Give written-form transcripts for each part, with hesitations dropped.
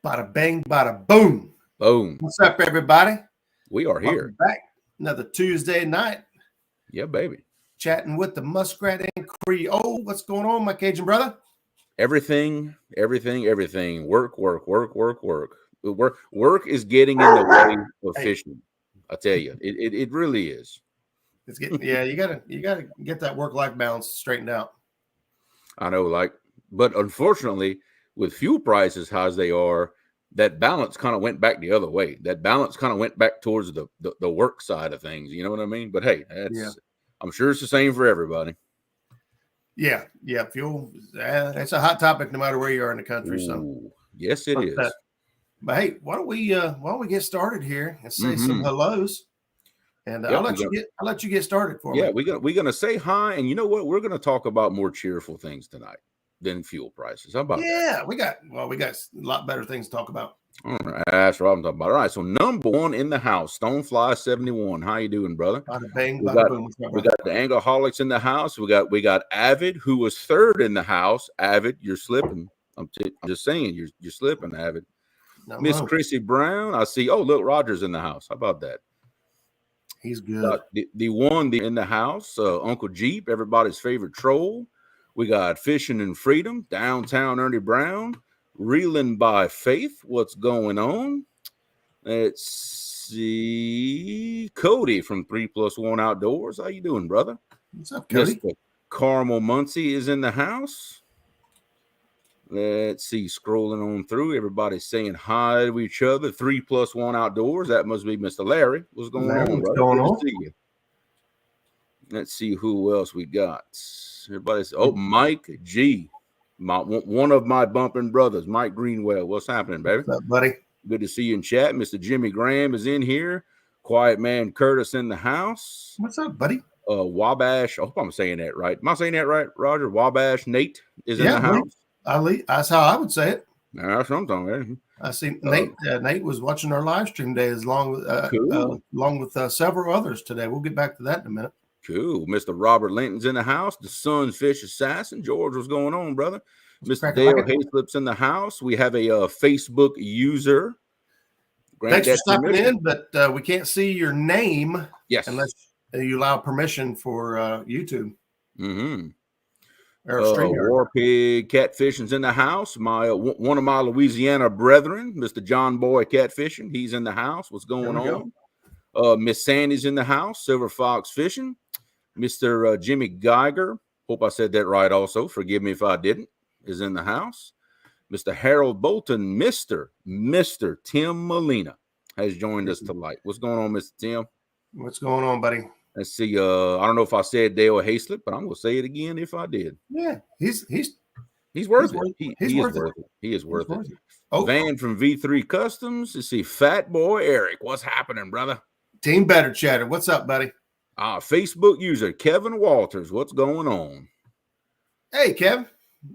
Bada bang, bada boom. Boom. What's up, everybody? We are here. Welcome back. Another Tuesday night. Yeah, baby. Chatting with the Muskrat and Creole. What's going on, my Cajun brother? Everything. Work. Work is getting in the way of fishing. I tell you, it really is. It's getting you gotta get that work-life balance straightened out. I know, but unfortunately, with fuel prices high as they are, that balance kind of went back the other way. That balance kind of went back towards the work side of things. You know what I mean? But hey, I'm sure it's the same for everybody. Yeah. Fuel. It's a hot topic no matter where you are in the country. Ooh, yes, it is. But hey, why don't we get started here and say some hellos? And I'll let you get started for me. Yeah, we're gonna say hi, and you know what? We're gonna talk about more cheerful things tonight than fuel prices. How about that? Yeah, we got a lot better things to talk about. All right, that's what I'm talking about. All right, so number one in the house, Stonefly 71. How you doing, brher? Bada bang, bada boom. We got the Angleholics in the house. We got Avid, who was third in the house. Avid, you're slipping. I'm just saying, you're slipping, Avid. Miss Chrissy Brown, I see. Oh, Little Roger's in the house. How about that? He's good. The one in the house, Uncle Jeep, everybody's favorite troll. We got Fishing and Freedom, Downtown Ernie Brown, Reeling by Faith. What's going on? Let's see. Cody from 3+1 Outdoors. How you doing, brother? What's up, Cody? Mr. Carmel Muncie is in the house. Let's see. Scrolling on through. Everybody's saying hi to each other. 3+1 Outdoors. That must be Mr. Larry. What's going on, brother? Going on? See you. Let's see who else we got. Everybody's Mike G. One of my bumping brothers, Mike Greenwell. What's happening, baby? What's up, buddy? Good to see you in chat. Mr. Jimmy Graham is in here. Quiet Man Curtis in the house. What's up, buddy? Wabash. I hope I'm saying that right. Am I saying that right, Roger? Wabash Nate is in the house. That's how I would say it. That's what I'm talking about. I see Nate. Nate was watching our live stream day along with several others today. We'll get back to that in a minute. Cool. Mr. Robert Linton's in the house. The Sunfish Assassin. George, what's going on, brother? Mr. Dale Hayslip's in the house. We have a Facebook user. Thanks for stopping in, but we can't see your name unless you allow permission for YouTube. Mm-hmm. War Pig Catfishing's in the house. One of my Louisiana brethren, Mr. John Boy Catfishing, he's in the house. What's going on? Miss Sandy's in the house. Silver Fox Fishing. Mr. Jimmy Geiger, hope I said that right also. Forgive me if I didn't, is in the house. Mr. Harold Bolton, Mr. Tim Molina has joined us tonight. What's going on, Mr. Tim? What's going on, buddy? Let's see. I don't know if I said Dale Hayslip, but I'm going to say it again if I did. Yeah, he's worth it. He is worth it. Van from V3 Customs. Let's see. Fat Boy Eric. What's happening, brother? Team Better Chatter. What's up, buddy? Facebook user Kevin Walters. What's going on? Hey, Kev.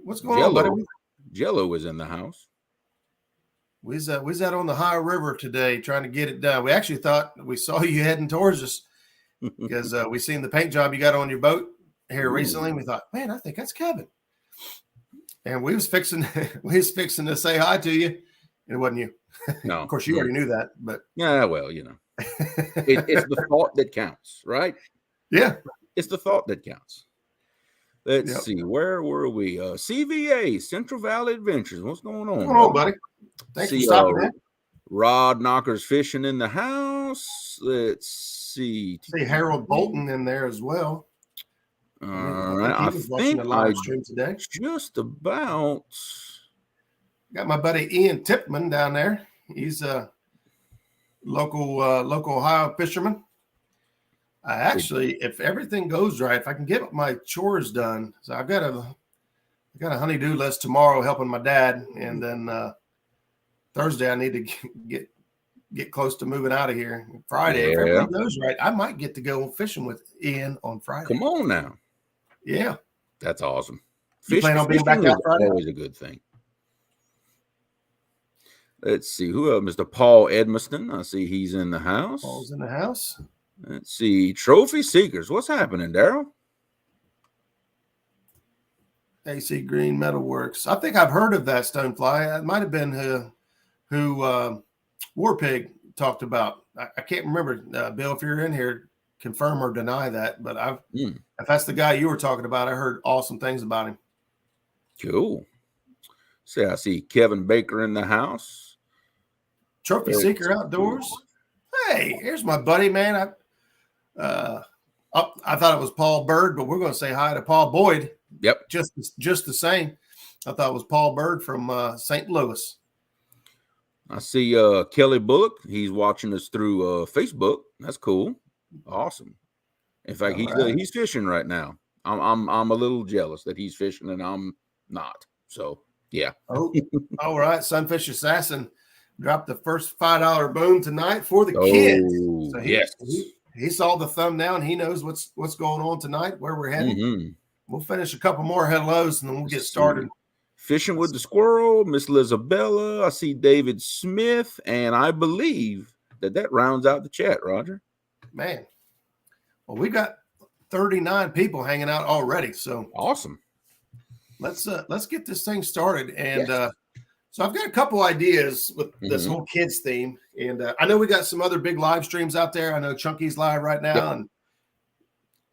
What's going on, buddy? Jello is in the house. We was out on the high river today trying to get it done. We actually thought we saw you heading towards us because we seen the paint job you got on your boat here recently. And we thought, man, I think that's Kevin. And we was fixing to say hi to you. And it wasn't you. No. Of course, you already knew that, but yeah, well, you know. It's the thought that counts, right? Yeah. It's the thought that counts. Let's see. Where were we? CVA, Central Valley Adventures. What's going on? What's going on, buddy? Thanks for stopping in. Rod Knockers Fishing in the house. Let's see. See Harold Bolton in there as well. All right. I think the live stream today. Just about. Got my buddy Ian Tipman down there. He's a local Ohio fisherman. I actually, if everything goes right, if I can get my chores done, so I've got a honey-do list tomorrow helping my dad, and then Thursday I need to get close to moving out of here. Friday, if everything goes right, I might get to go fishing with Ian on Friday. Come on now. Yeah. That's awesome. You plan on being back out Friday? Always a good thing. Let's see. Who else? Mr. Paul Edmiston. I see he's in the house. Paul's in the house. Let's see. Trophy Seekers. What's happening, Daryl? AC Green Metalworks. I think I've heard of that Stonefly. It might have been who War Pig talked about. I can't remember. Bill, if you're in here, confirm or deny that. But if that's the guy you were talking about, I heard awesome things about him. Cool. So I see Kevin Baker in the house. Trophy Seeker Outdoors. Hey, here's my buddy, man. I thought it was Paul Bird, but we're going to say hi to Paul Boyd. Yep. Just the same. I thought it was Paul Bird from St. Louis. I see Kelly Bullock. He's watching us through Facebook. That's cool. Awesome. In fact, he's fishing right now. I'm a little jealous that he's fishing and I'm not. So yeah. Oh, all right. Sunfish Assassin dropped the first $5 boom tonight for the kids. So he saw the thumbnail and he knows what's going on tonight, where we're heading. Mm-hmm. We'll finish a couple more hellos and then we'll get started. Fishing with the Squirrel, Miss Lizabella. I see David Smith, and I believe that rounds out the chat, Roger. Man, well, we got 39 people hanging out already, so awesome. Let's get this thing started. And so I've got a couple ideas with this whole kids theme, and I know we got some other big live streams out there. I know Chunky's live right now, and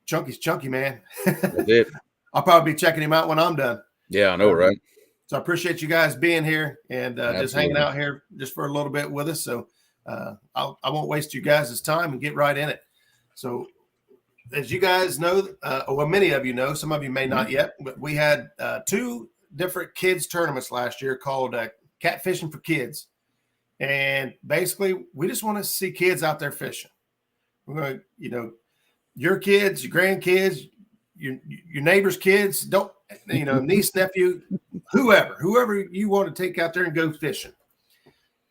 Chunky's chunky, man. That's it. I'll probably be checking him out when I'm done. Yeah, I know, right? So I appreciate you guys being here and just hanging out here just for a little bit with us. So I won't waste you guys' time and get right in it. So as you guys know, well, many of you know, some of you may not yet, but we had 2 different kids tournaments last year called Catfishing for Kids. And basically, we just want to see kids out there fishing. We're going to, your kids, your grandkids, your neighbor's kids, niece, nephew, whoever you want to take out there and go fishing.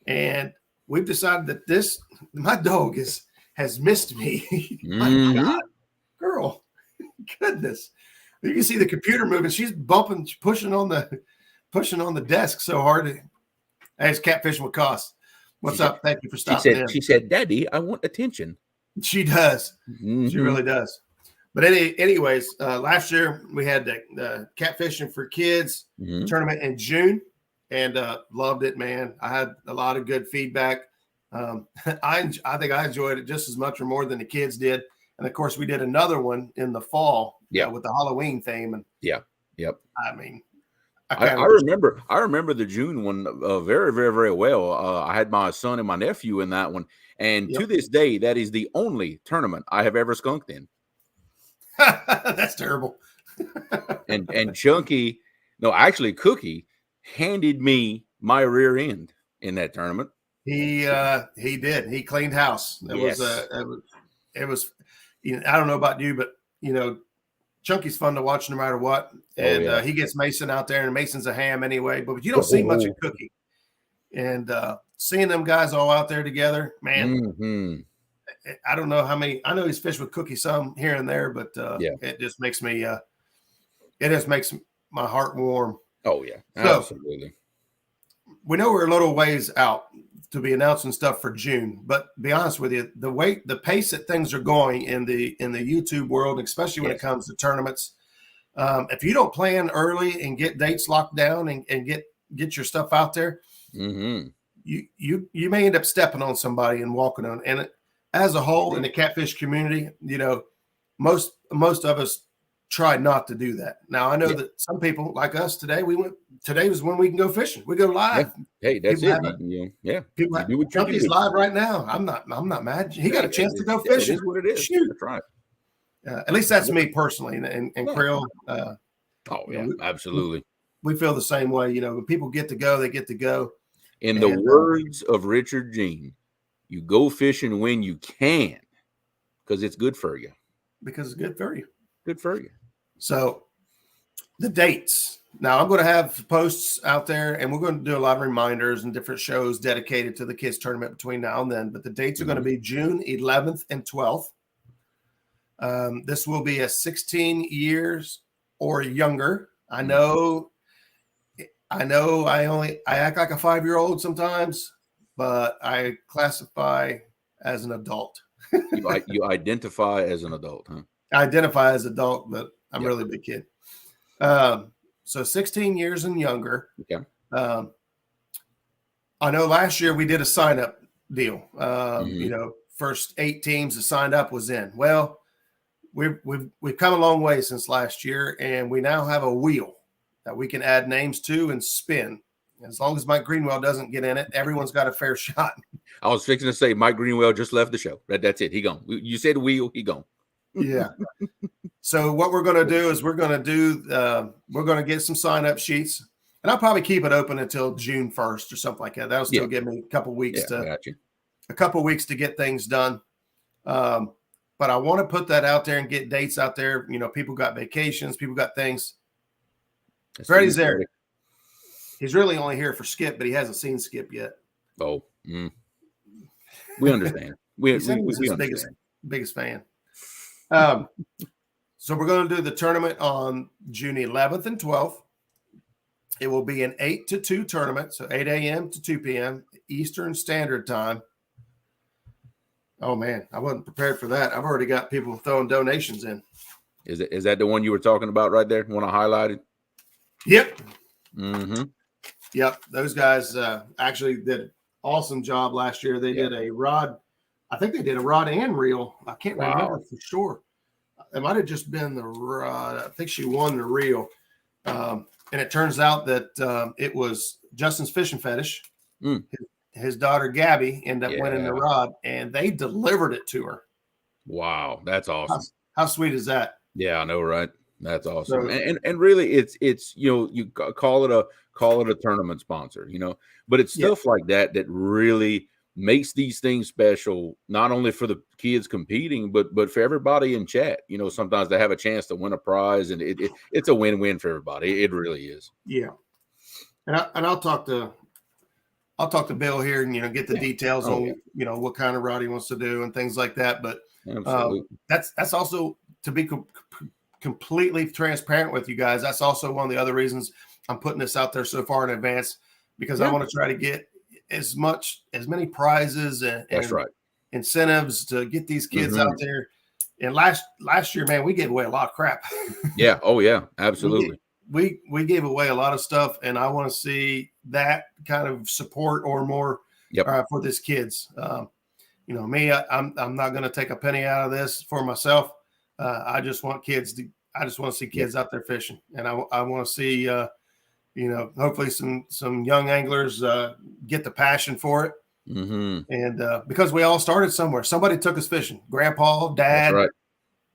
And we've decided that my dog has missed me. My God, girl, goodness. You can see the computer moving. She's bumping, pushing on the desk so hard. Hey, it's Catfishing with Cost. What's up? Thank you for stopping in. She said, Daddy, I want attention. She does. She really does. But anyways, last year we had the Catfishing for Kids tournament in June, and loved it, man. I had a lot of good feedback. I think I enjoyed it just as much or more than the kids did. And of course, we did another one in the fall, with the Halloween theme. And I mean, I remember the June one very, very, very well. I had my son and my nephew in that one, and to this day, that is the only tournament I have ever skunked in. That's terrible. and Chunky, no, actually Cookie handed me my rear end in that tournament. He did. He cleaned house. It was I don't know about you, but Chunky's fun to watch no matter what. And he gets Mason out there, and Mason's a ham anyway, but you don't see much of Cookie. And seeing them guys all out there together, man. I don't know how many. I know he's fished with Cookie some here and there, but it just makes me. It just makes my heart warm. Oh yeah, absolutely. So, we know we're a little ways out to be announcing stuff for June, but to be honest with you, the pace that things are going in the YouTube world, especially when it comes to tournaments, if you don't plan early and get dates locked down and get your stuff out there, you may end up stepping on somebody and walking on. And as a whole, in the catfish community, most of us try not to do that. Now, I know that some people like us today, today was when we can go fishing. We go live. Hey, that's people it. People do what Chunky's live right now. I'm not mad. He got a chance to go fishing. It is what it is. Shoot. That's right. At least that's me personally. And Creole. Absolutely. We feel the same way. When people get to go, they get to go. In the words of Richard Gene, you go fishing when you can, because it's good for you. Because it's good for you. Good for you. So the dates. Now I'm going to have posts out there, and we're going to do a lot of reminders and different shows dedicated to the kids tournament between now and then. But the dates are going to be June 11th and 12th. This will be a 16 years or younger. I know I act like a 5-year-old sometimes, but I classify as an adult. You identify as an adult, huh? I identify as adult, but I'm really a big kid. So 16 years and younger. Okay. I know last year we did a sign up deal. First 8 teams that signed up was in. Well, we've come a long way since last year, and we now have a wheel that we can add names to and spin. As long as Mike Greenwell doesn't get in it, everyone's got a fair shot. I was fixing to say Mike Greenwell just left the show. That's it. He gone. You said wheel, he gone. Yeah. So what we're going to do is we're going to get some sign-up sheets, and I'll probably keep it open until June 1st or something like that. That'll still give me a couple weeks to get things done. But I want to put that out there and get dates out there. People got vacations, people got things. Freddie's there. He's really only here for Skip, but he hasn't seen Skip yet. Oh, we understand. We understand. Biggest fan. So we're going to do the tournament on June 11th and 12th. It will be an 8 to 2 tournament, so 8 a.m. to 2 p.m. Eastern Standard Time. Oh, man, I wasn't prepared for that. I've already got people throwing donations in. Is that the one you were talking about right there? One I highlighted? Yep. Mm-hmm. Yep. Those guys actually did an awesome job last year. They did a rod. I think they did a rod and reel. I can't remember for sure. It might have just been the rod. I think she won the reel. And it turns out that it was Justin's fishing fetish. His daughter, Gabby, ended up winning the rod, and they delivered it to her. Wow. That's awesome. How sweet is that? Yeah, I know, right? That's awesome. And really it's you call it a tournament sponsor, but it's stuff like that really makes these things special, not only for the kids competing, but for everybody in chat. Sometimes they have a chance to win a prize, and it's a win-win for everybody. It really is. Yeah. And I'll talk to Bill here and get the details on what kind of rod he wants to do and things like that. But that's also, to be completely transparent with you guys, that's also one of the other reasons I'm putting this out there so far in advance, because I want to try to get as many prizes and incentives to get these kids out there. And last year, man, we gave away a lot of crap. Yeah. Oh yeah, absolutely. We gave away a lot of stuff, and I want to see that kind of support or more for these kids. Me, I'm not going to take a penny out of this for myself. I just want to see kids out there fishing, and I want to see, hopefully some young anglers get the passion for it. Mm-hmm. And because we all started somewhere, somebody took us fishing. Grandpa, Dad,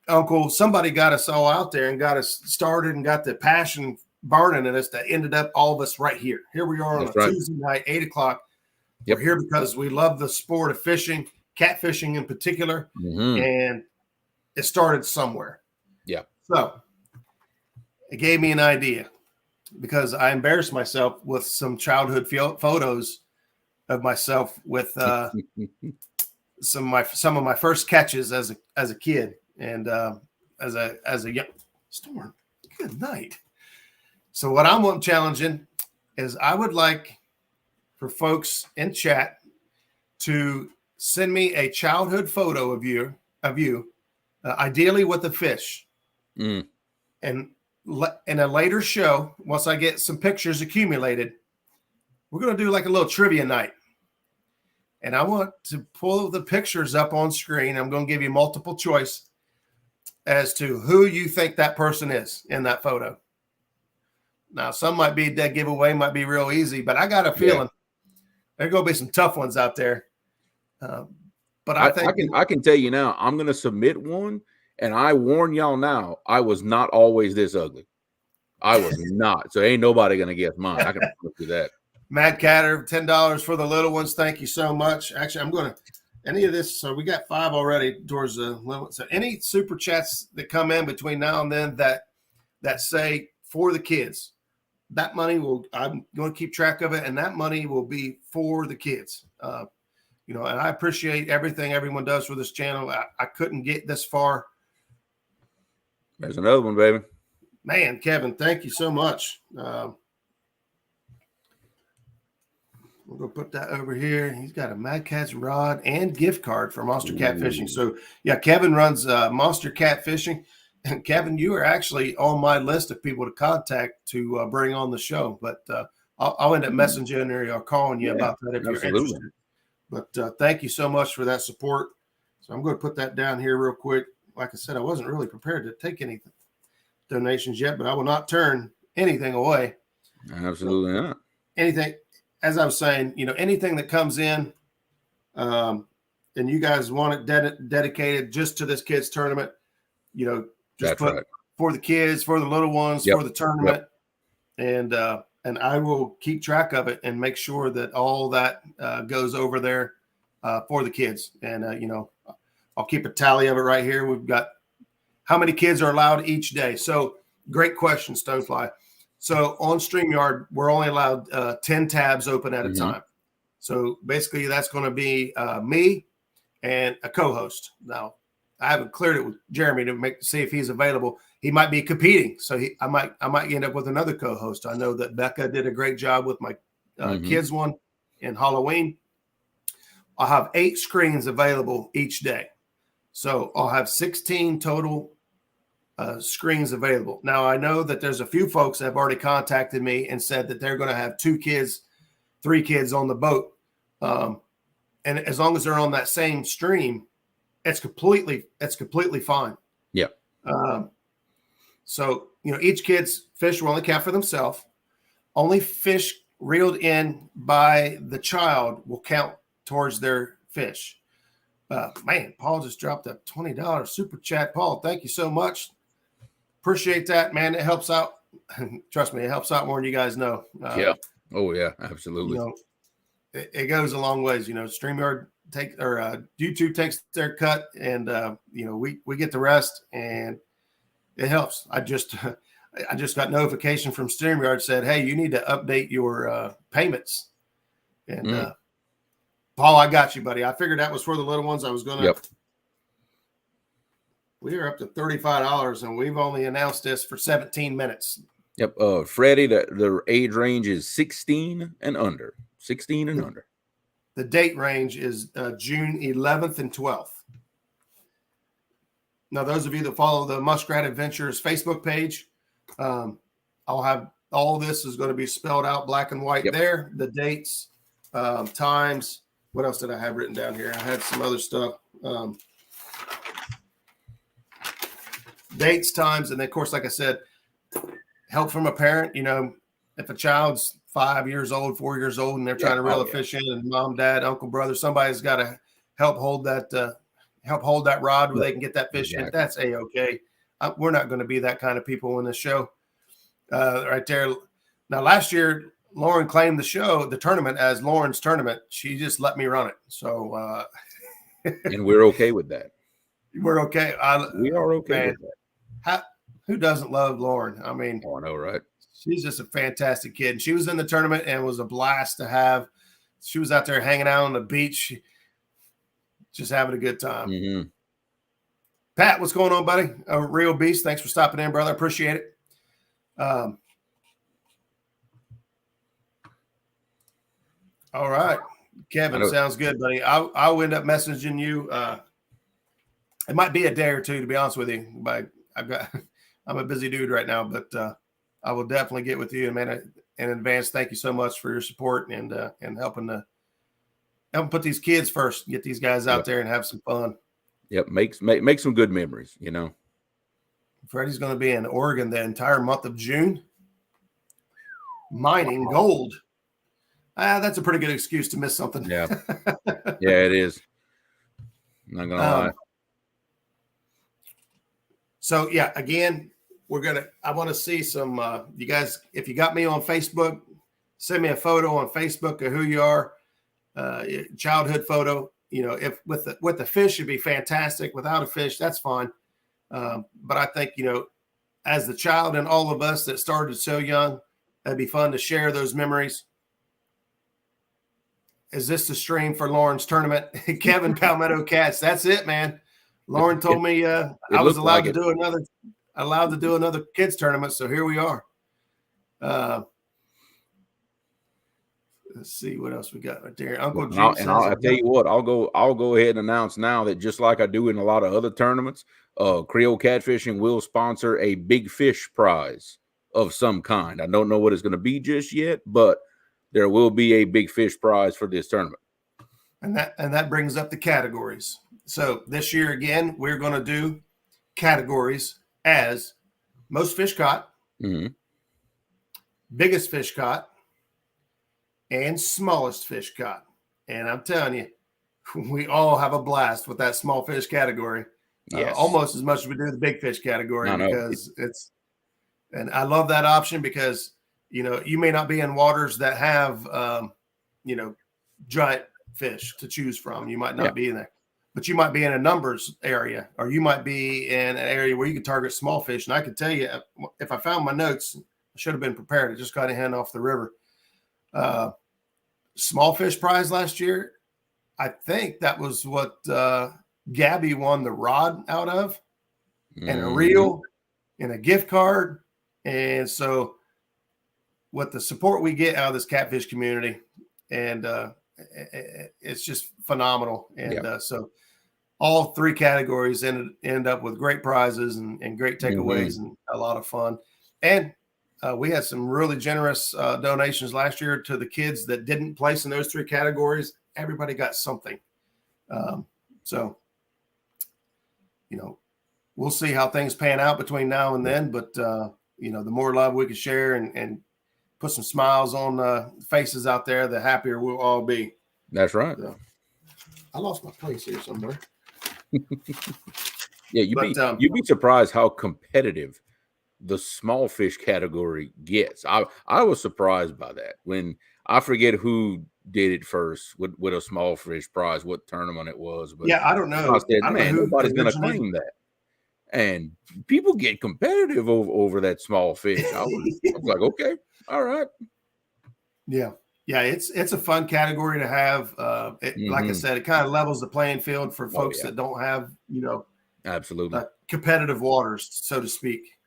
Uncle, somebody got us all out there and got us started and got the passion burning in us that ended up all of us right here. Here we are on a Tuesday night, 8:00. We're here because we love the sport of fishing, catfishing in particular, and it started somewhere. Yeah. So it gave me an idea, because I embarrassed myself with some childhood photos of myself with some of my first catches as a kid and as a young Storm. Good night. So what I'm challenging is I would like for folks in chat to send me a childhood photo of you, ideally with a fish. And in a later show, once I get some pictures accumulated, we're going to do like a little trivia night. And I want to pull the pictures up on screen. I'm going to give you multiple choice as to who you think that person is in that photo. Now, some might be a dead giveaway, might be real easy, but I got a feeling there's going to be some tough ones out there. But I think I can tell you now, I'm going to submit one. And I warn y'all now, I was not always this ugly. I was not. So ain't nobody going to guess mine. I can do that. Mad Catter, $10 for the little ones. Thank you so much. Actually, I'm going to any of this. So we got 5 already towards the limit. So any super chats that come in between now and then that say for the kids, that money I'm going to keep track of it. And that money will be for the kids. And I appreciate everything everyone does for this channel. I couldn't get this far. There's another one, baby. Man, Kevin, thank you so much. We're going to put that over here. He's got a Mad Cat's rod and gift card for Monster Catfishing. So, yeah, Kevin runs Monster Catfishing. Kevin, you are actually on my list of people to contact to bring on the show, but I'll end up messaging or calling you about that if you're interested. But thank you so much for that support. So I'm going to put that down here real quick. Like I said, I wasn't really prepared to take any donations yet, but I will not turn anything away. Absolutely not. Anything, as I was saying, anything that comes in, and you guys want it dedicated just to this kids tournament, just That's put right. For the kids, for the little ones, for the tournament, and I will keep track of it and make sure that all that goes over there for the kids. And I'll keep a tally of it right here. We've got how many kids are allowed each day. So great question, Stonefly. So on StreamYard, we're only allowed 10 tabs open at a time. So basically, that's going to be me and a co-host. Now, I haven't cleared it with Jeremy to see if he's available. He might be competing, so I might end up with another co-host. I know that Becca did a great job with my kids one in Halloween. I'll have 8 screens available each day, so I'll have 16 total screens available. Now, I know that there's a few folks that have already contacted me and said that they're going to have 2 kids, 3 kids on the boat, and as long as they're on that same stream, it's completely fine. Yeah. So, each kid's fish will only count for themselves. Only fish reeled in by the child will count towards their fish. Man, Paul just dropped a $20 super chat. Paul, thank you so much. Appreciate that, man. It helps out. Trust me, it helps out more than you guys know. Yeah. Oh, yeah, absolutely. It goes a long ways. StreamYard YouTube takes their cut, and we get the rest, and it helps. I just got notification from StreamYard said, hey, you need to update your payments. And Paul, I got you, buddy. I figured that was for the little ones. I was gonna. Yep. We are up to $35, and we've only announced this for 17 minutes. Yep. Freddie, the age range is 16 and under. 16 and under. The date range is June 11th and 12th. Now, those of you that follow the Muskrat Adventures Facebook page, I'll have all this is going to be spelled out black and white there. The dates, times. What else did I have written down here? I had some other stuff. Dates, times, and then, of course, like I said, help from a parent. If a child's 5 years old, 4 years old, and they're trying to reel a fish in, and mom, dad, uncle, brother, somebody's got to help hold that rod where they can get that fish in. That's A-okay. We're not going to be that kind of people in this show right there. Now, last year, Lauren claimed the tournament as Lauren's tournament. She just let me run it. So, and we're okay with that. We're okay. We are okay with that. Who doesn't love Lauren? I mean, I know, right? She's just a fantastic kid. She was in the tournament and was a blast to have. She was out there hanging out on the beach, just having a good time. Pat, what's going on, buddy? Real Beast, thanks for stopping in, brother. Appreciate it. All right. Kevin, sounds good, buddy. I'll end up messaging you. It might be a day or two, to be honest with you. But I'm a busy dude right now, but I will definitely get with you, man. In advance, thank you so much for your support and helping put these kids first, get these guys out there and have some fun. Yep, make some good memories. Freddie's going to be in Oregon the entire month of June, mining gold. That's a pretty good excuse to miss something. Yeah, it is. I'm not gonna lie. So again, I want to see some, you guys, if you got me on Facebook, send me a photo on Facebook of who you are, childhood photo, if with the fish, it'd be fantastic. Without a fish, that's fine. But I think, as the child and all of us that started so young, that'd be fun to share those memories. Is this the stream for Lauren's tournament? Kevin Palmetto Cats. That's it, man. Lauren told me I was allowed to do another kids tournament, so here we are. Let's see what else we got right there. Uncle G I'll says, tell you what, I'll go ahead and announce now that just like I do in a lot of other tournaments, Creole Catfishing will sponsor a big fish prize of some kind. I don't know what it's going to be just yet, but there will be a big fish prize for this tournament. And that brings up the categories. So this year again, we're going to do categories as most fish caught, biggest fish caught, and smallest fish caught. And I'm telling you, we all have a blast with that small fish category. Yes. Almost as much as we do the big fish category, because and I love that option because, you may not be in waters that have, giant fish to choose from. You might not be in there, but you might be in a numbers area, or you might be in an area where you can target small fish. And I can tell you, if I found my notes, I should have been prepared. I just got a hand off the river. Small fish prize last year, I think that was what Gabby won the rod out of, and a reel and a gift card. And so with the support we get out of this catfish community, and it's just phenomenal. And so all three categories end up with great prizes and great takeaways and a lot of fun. And we had some really generous donations last year to the kids that didn't place in those three categories. Everybody got something. So, we'll see how things pan out between now and then. But, the more love we can share and put some smiles on faces out there, the happier we'll all be. That's right. So, I lost my place here somewhere. Yeah, you'd be surprised how competitive the small fish category gets. I was surprised by that. When I forget who did it first with a small fish prize, what tournament it was. But I don't know. I said, man, nobody's going to claim that. And people get competitive over that small fish. I was like, okay, all right. Yeah. Yeah, it's a fun category to have. Like I said, it kind of levels the playing field for folks that don't have, absolutely competitive waters, so to speak.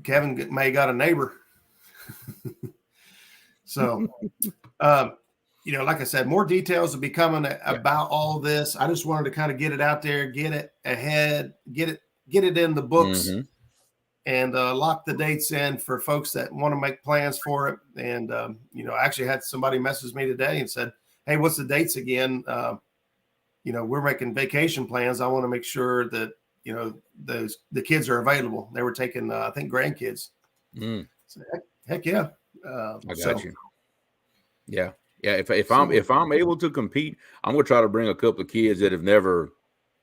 Kevin may got a neighbor. So, like I said, more details will be coming about all this. I just wanted to kind of get it out there, get it ahead, get it in the books, and lock the dates in for folks that want to make plans for it. And, I actually had somebody message me today and said, hey, what's the dates again? We're making vacation plans. I want to make sure that, the kids are available. They were taking, I think, grandkids. So, heck yeah. I got you. Yeah. Yeah. If I'm able to compete, I'm going to try to bring a couple of kids that have never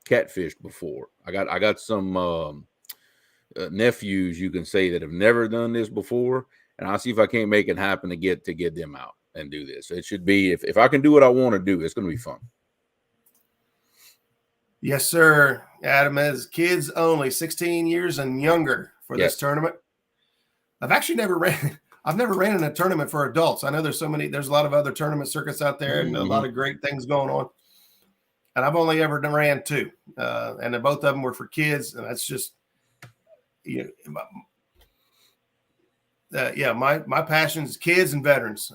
catfished before. I got some nephews, you can say, that have never done this before, and I'll see if I can't make it happen to get them out and do this. So it should be, if I can do what I want to do, it's going to be fun. Yes, sir. Adam, as kids only, 16 years and younger for this tournament. I've actually never ran in a tournament for adults. I know there's a lot of other tournament circuits out there and a lot of great things going on. And I've only ever ran two. And both of them were for kids. And that's just, my passion is kids and veterans.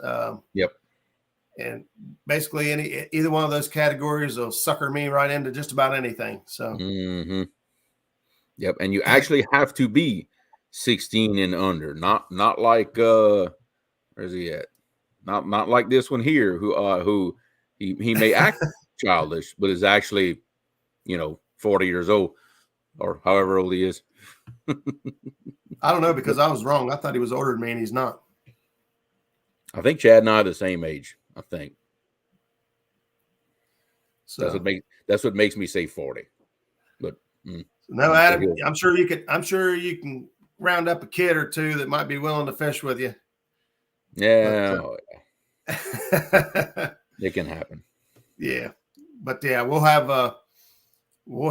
And basically either one of those categories will sucker me right into just about anything. So, Yep. And you actually have to be 16 and under, not like where's he at? Not like this one here, who he may act childish, but is actually 40 years old or however old he is. I don't know, because I was wrong. I thought he was older than me, and he's not. I think Chad and I are the same age. I think. So that's what makes me say 40. But no, Adam, I'm sure you can round up a kid or two that might be willing to fish with you. Yeah, it can happen. Yeah, but we'll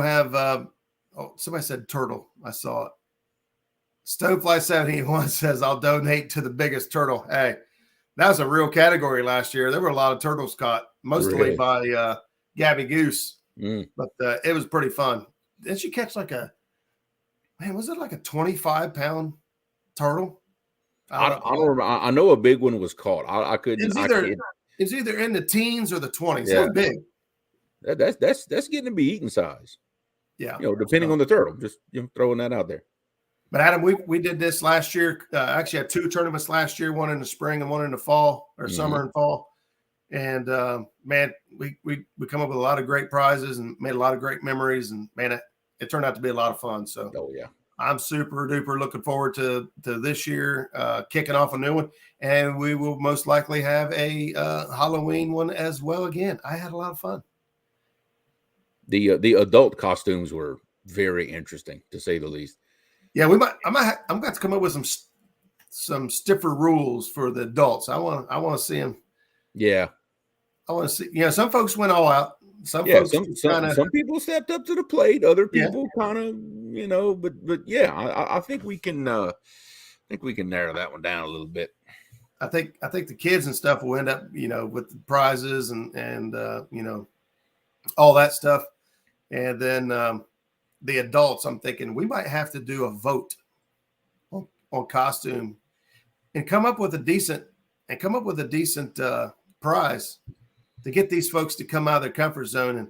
have somebody said turtle. I saw it. Stonefly 71 says, I'll donate to the biggest turtle. Hey, that was a real category last year. There were a lot of turtles caught, mostly by Gabby Goose, but it was pretty fun. Didn't she catch like a man, was it like a 25-pound turtle? I don't remember. I know a big one was caught. I couldn't. It's either in the teens or the 20s. Yeah. It was big. That's getting to be eating size. Yeah. Depending on the turtle. Just throwing that out there. But Adam, we did this last year. Actually, had 2 tournaments last year, one in the spring and one in the fall or summer and fall. And man, we come up with a lot of great prizes and made a lot of great memories. And man, it turned out to be a lot of fun. So I'm super duper looking forward to this year kicking off a new one. And we will most likely have a Halloween one as well again. I had a lot of fun. The adult costumes were very interesting, to say the least. Yeah, I'm going to come up with some stiffer rules for the adults. I want to see them. Yeah. I want to see, some folks went all out. Some people stepped up to the plate. Other people kind of, but yeah, I think we can narrow that one down a little bit. I think the kids and stuff will end up, with the prizes and all that stuff. And then the adults, I'm thinking we might have to do a vote on costume and come up with a decent prize to get these folks to come out of their comfort zone. And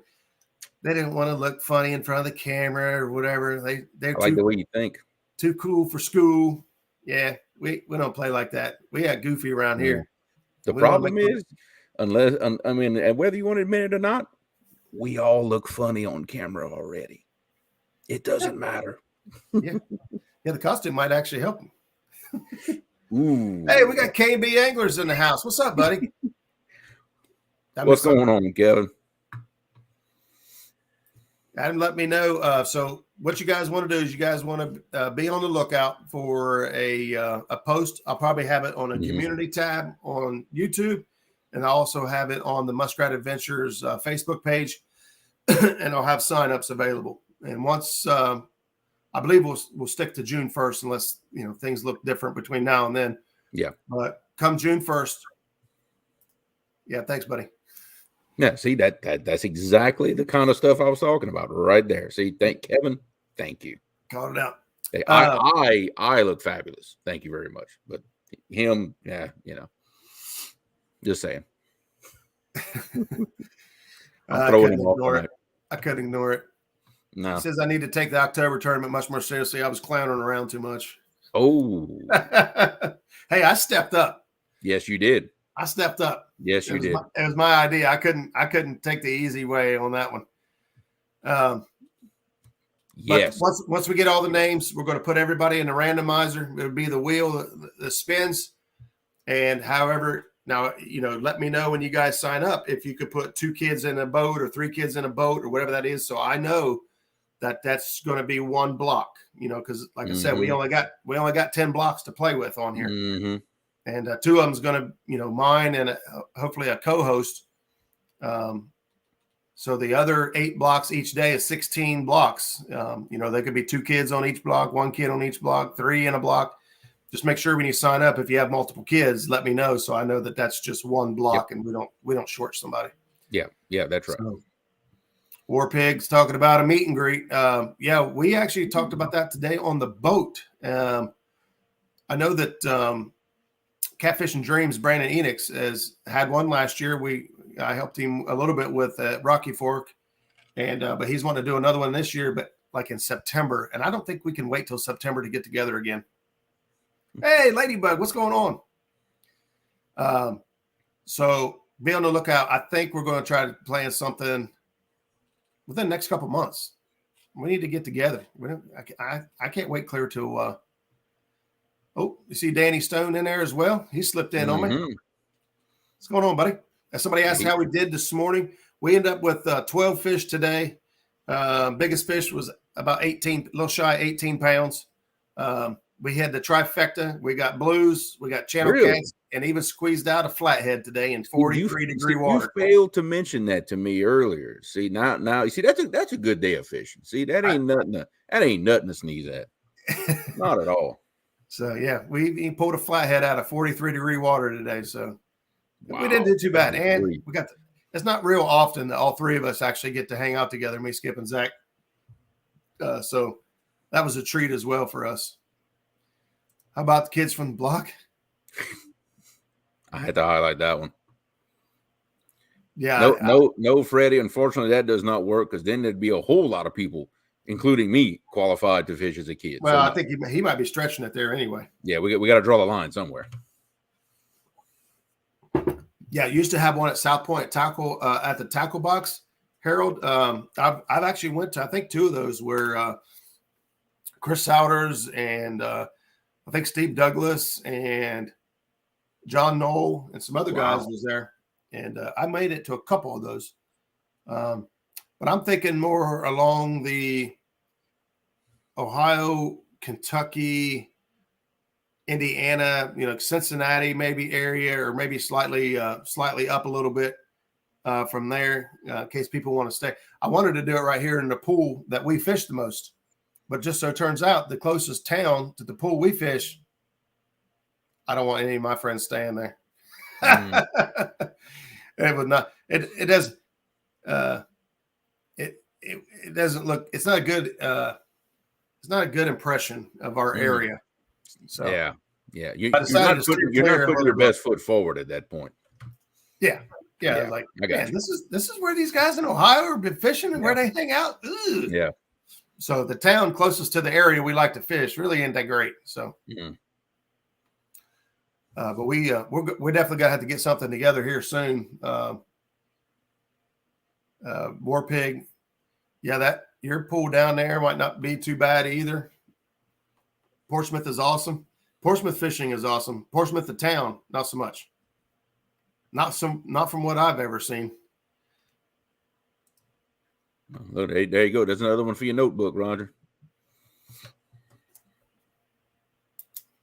they didn't want to look funny in front of the camera or whatever. They're like the way you think. Too cool for school. Yeah, we don't play like that. We got goofy around here. The problem is, whether you want to admit it or not, we all look funny on camera already. It doesn't matter. Yeah, the costume might actually help them. Ooh. Hey, we got KB Anglers in the house. What's up, buddy? What's going on, Kevin? Adam, let me know. So what you guys want to do is you guys want to be on the lookout for a post. I'll probably have it on a community tab on YouTube, and I'll also have it on the Muskrat Adventures Facebook page, and I'll have signups available. And once I believe we'll stick to June 1st, unless things look different between now and then. Yeah. But come June 1st. Yeah, thanks, buddy. Yeah, see that's exactly the kind of stuff I was talking about right there. See, Kevin. Thank you. Called it out. Hey, I look fabulous. Thank you very much. But him, yeah, just saying. I'm throwing him off. I couldn't ignore it. No. He says I need to take the October tournament much more seriously. I was clowning around too much. Oh. Hey, I stepped up. Yes, you did. I stepped up. Yes, you did. It was my idea. I couldn't take the easy way on that one. Yes. Once we get all the names, we're going to put everybody in the randomizer. It would be the wheel that spins. And however, now, let me know when you guys sign up if you could put 2 kids in a boat or 3 kids in a boat or whatever that is. So I know that's going to be one block, because like I said, we only got 10 blocks to play with on here. Mm-hmm. And 2 of them's going to, mine and hopefully a co-host. So the other 8 blocks each day is 16 blocks. There could be 2 kids on each block, 1 kid on each block, 3 in a block. Just make sure when you sign up, if you have multiple kids, let me know so I know that that's just one block and we don't short somebody. Yeah, that's right. So, War Pigs talking about a meet and greet. We actually talked about that today on the boat. I know that Catfishing Dreams, Brandon Enix, has had one last year. I helped him a little bit with Rocky Fork, and but he's wanting to do another one this year, but like in September. And I don't think we can wait till September to get together again. Hey, Ladybug, what's going on? So be on the lookout. I think we're going to try to plan something within the next couple of months. We need to get together. I can't wait clear to. You see Danny Stone in there as well. He slipped in on me. What's going on, buddy? Somebody asked how we did this morning. We ended up with 12 fish today. Biggest fish was about 18, a little shy of 18 pounds. We had the trifecta. We got blues. We got channel cats, and even squeezed out a flathead today in 43-degree water. You failed to mention that to me earlier. See now you see that's a good day of fishing. See, that ain't nothing to sneeze at. Not at all. So yeah, we pulled a flathead out of 43-degree water today. So we didn't do too bad. And we got it's not real often that all 3 of us actually get to hang out together, me, Skip, and Zach. So that was a treat as well for us. How about the kids from the block? I had to highlight that one. Yeah. No, Freddie. Unfortunately, that does not work because then there'd be a whole lot of people, including me, qualified to fish as a kid. Well, I think he might be stretching it there anyway. Yeah, we got to draw the line somewhere. Yeah, used to have one at South Point Tackle at the tackle box, Harold. I've actually went to, I think, 2 of those where Chris Souders and I think Steve Douglas and John Knoll and some other guys was there. And I made it to a couple of those. But I'm thinking more along the Ohio, Kentucky, Indiana, Cincinnati maybe area, or maybe slightly up a little bit from there in case people want to stay. I wanted to do it right here in the pool that we fish the most. But just so it turns out, the closest town to the pool we fish, I don't want any of my friends staying there. It was not. It doesn't. It doesn't look. It's not a good. It's not a good impression of our area. So yeah. You're not putting your best foot forward at that point. Yeah. Like, man, this is where these guys in Ohio have been fishing and where they hang out. Ugh. Yeah. So the town closest to the area we like to fish really ain't that great. So, but we're definitely gonna have to get something together here soon. War Pig, that your pool down there might not be too bad either. Portsmouth is awesome. Portsmouth fishing is awesome. Portsmouth, the town, not so much. Not from what I've ever seen. Look, there you go. There's another one for your notebook, Roger.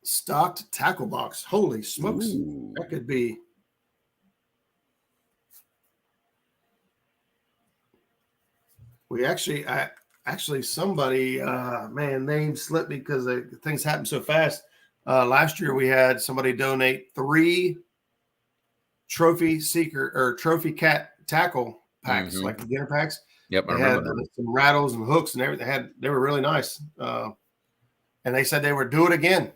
Stocked tackle box. Holy smokes. Ooh. That could be. Somebody, name slipped me because things happen so fast. Last year we had somebody donate 3 trophy cat tackle packs, like beginner packs. Yep, they I had remember. Some rattles and hooks and everything. They were really nice, and they said they would do it again.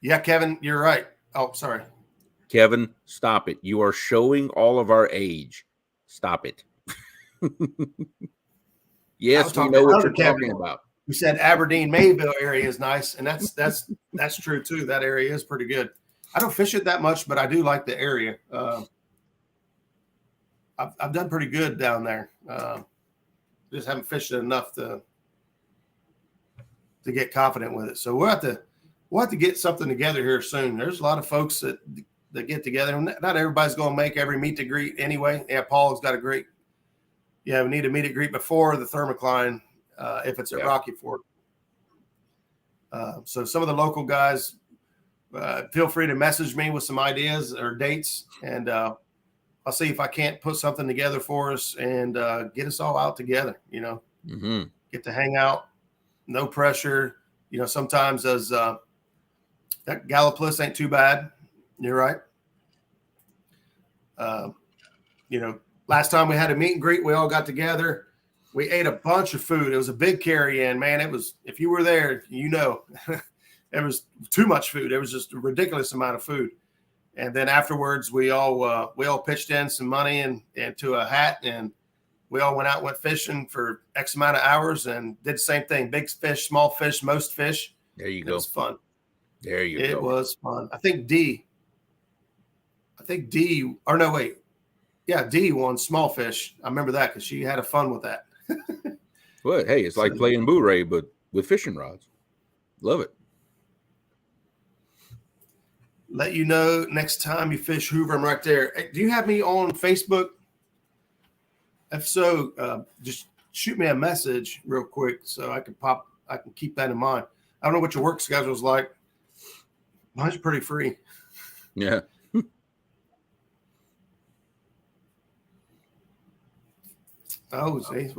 Yeah, Kevin, you're right. Oh, sorry, Kevin, stop it! You are showing all of our age. Stop it. Yes, we know what you're talking about. You said Aberdeen, Mayville area is nice, and that's true too. That area is pretty good. I don't fish it that much, but I do like the area. I've done pretty good down there. Just haven't fished it enough to get confident with it. So we'll have to get something together here soon. There's a lot of folks that get together. Not everybody's going to make every meet and greet anyway. Yeah, Paul's got a great. Yeah, we need a meet and greet before the thermocline if it's at Rocky Fork. So some of the local guys, feel free to message me with some ideas or dates, and I'll see if I can't put something together for us and get us all out together. Get to hang out, no pressure. Sometimes as that Gallipolis ain't too bad. You're right. Last time we had a meet and greet, we all got together. We ate a bunch of food. It was a big carry-in, man. It was, if you were there, it was too much food. It was just a ridiculous amount of food. And then afterwards, we all pitched in some money and to a hat, and we all went fishing for X amount of hours and did the same thing. Big fish, small fish, most fish. There you go. It was fun. There you go. It was fun. I think D, or no, wait. Yeah, D won small fish. I remember that because she had fun with that. Well, hey, it's like playing Boo-Ray, but with fishing rods. Love it. Let you know next time you fish Hoover. I'm right there. Hey, do you have me on Facebook? If so, just shoot me a message real quick so I can keep that in mind. I don't know what your work schedule is like. Mine's pretty free. Yeah. Oh, see,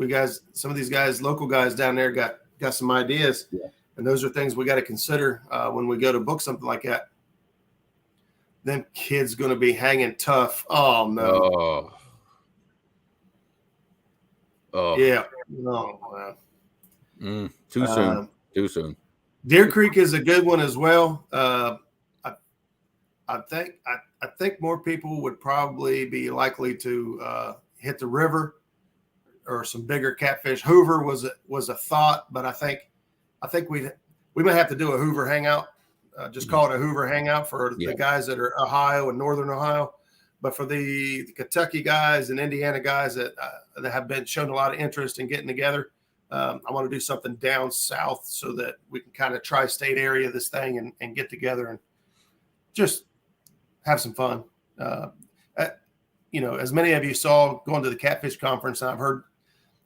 some of these guys, local guys down there got some ideas. Yeah. And those are things we got to consider when we go to book something like that. Them kids going to be hanging tough. Oh, no. Oh. Yeah. No. Too soon. Too soon. Deer Creek is a good one as well. I think more people would probably be likely to hit the river or some bigger catfish. Hoover was a thought, but I think we might have to do a Hoover hangout. Just call it a Hoover hangout for the guys that are Ohio and Northern Ohio. But for the Kentucky guys and Indiana guys that have been shown a lot of interest in getting together, I want to do something down south so that we can kind of tri-state area this thing and get together and just have some fun. As many of you saw going to the Catfish Conference, and I've heard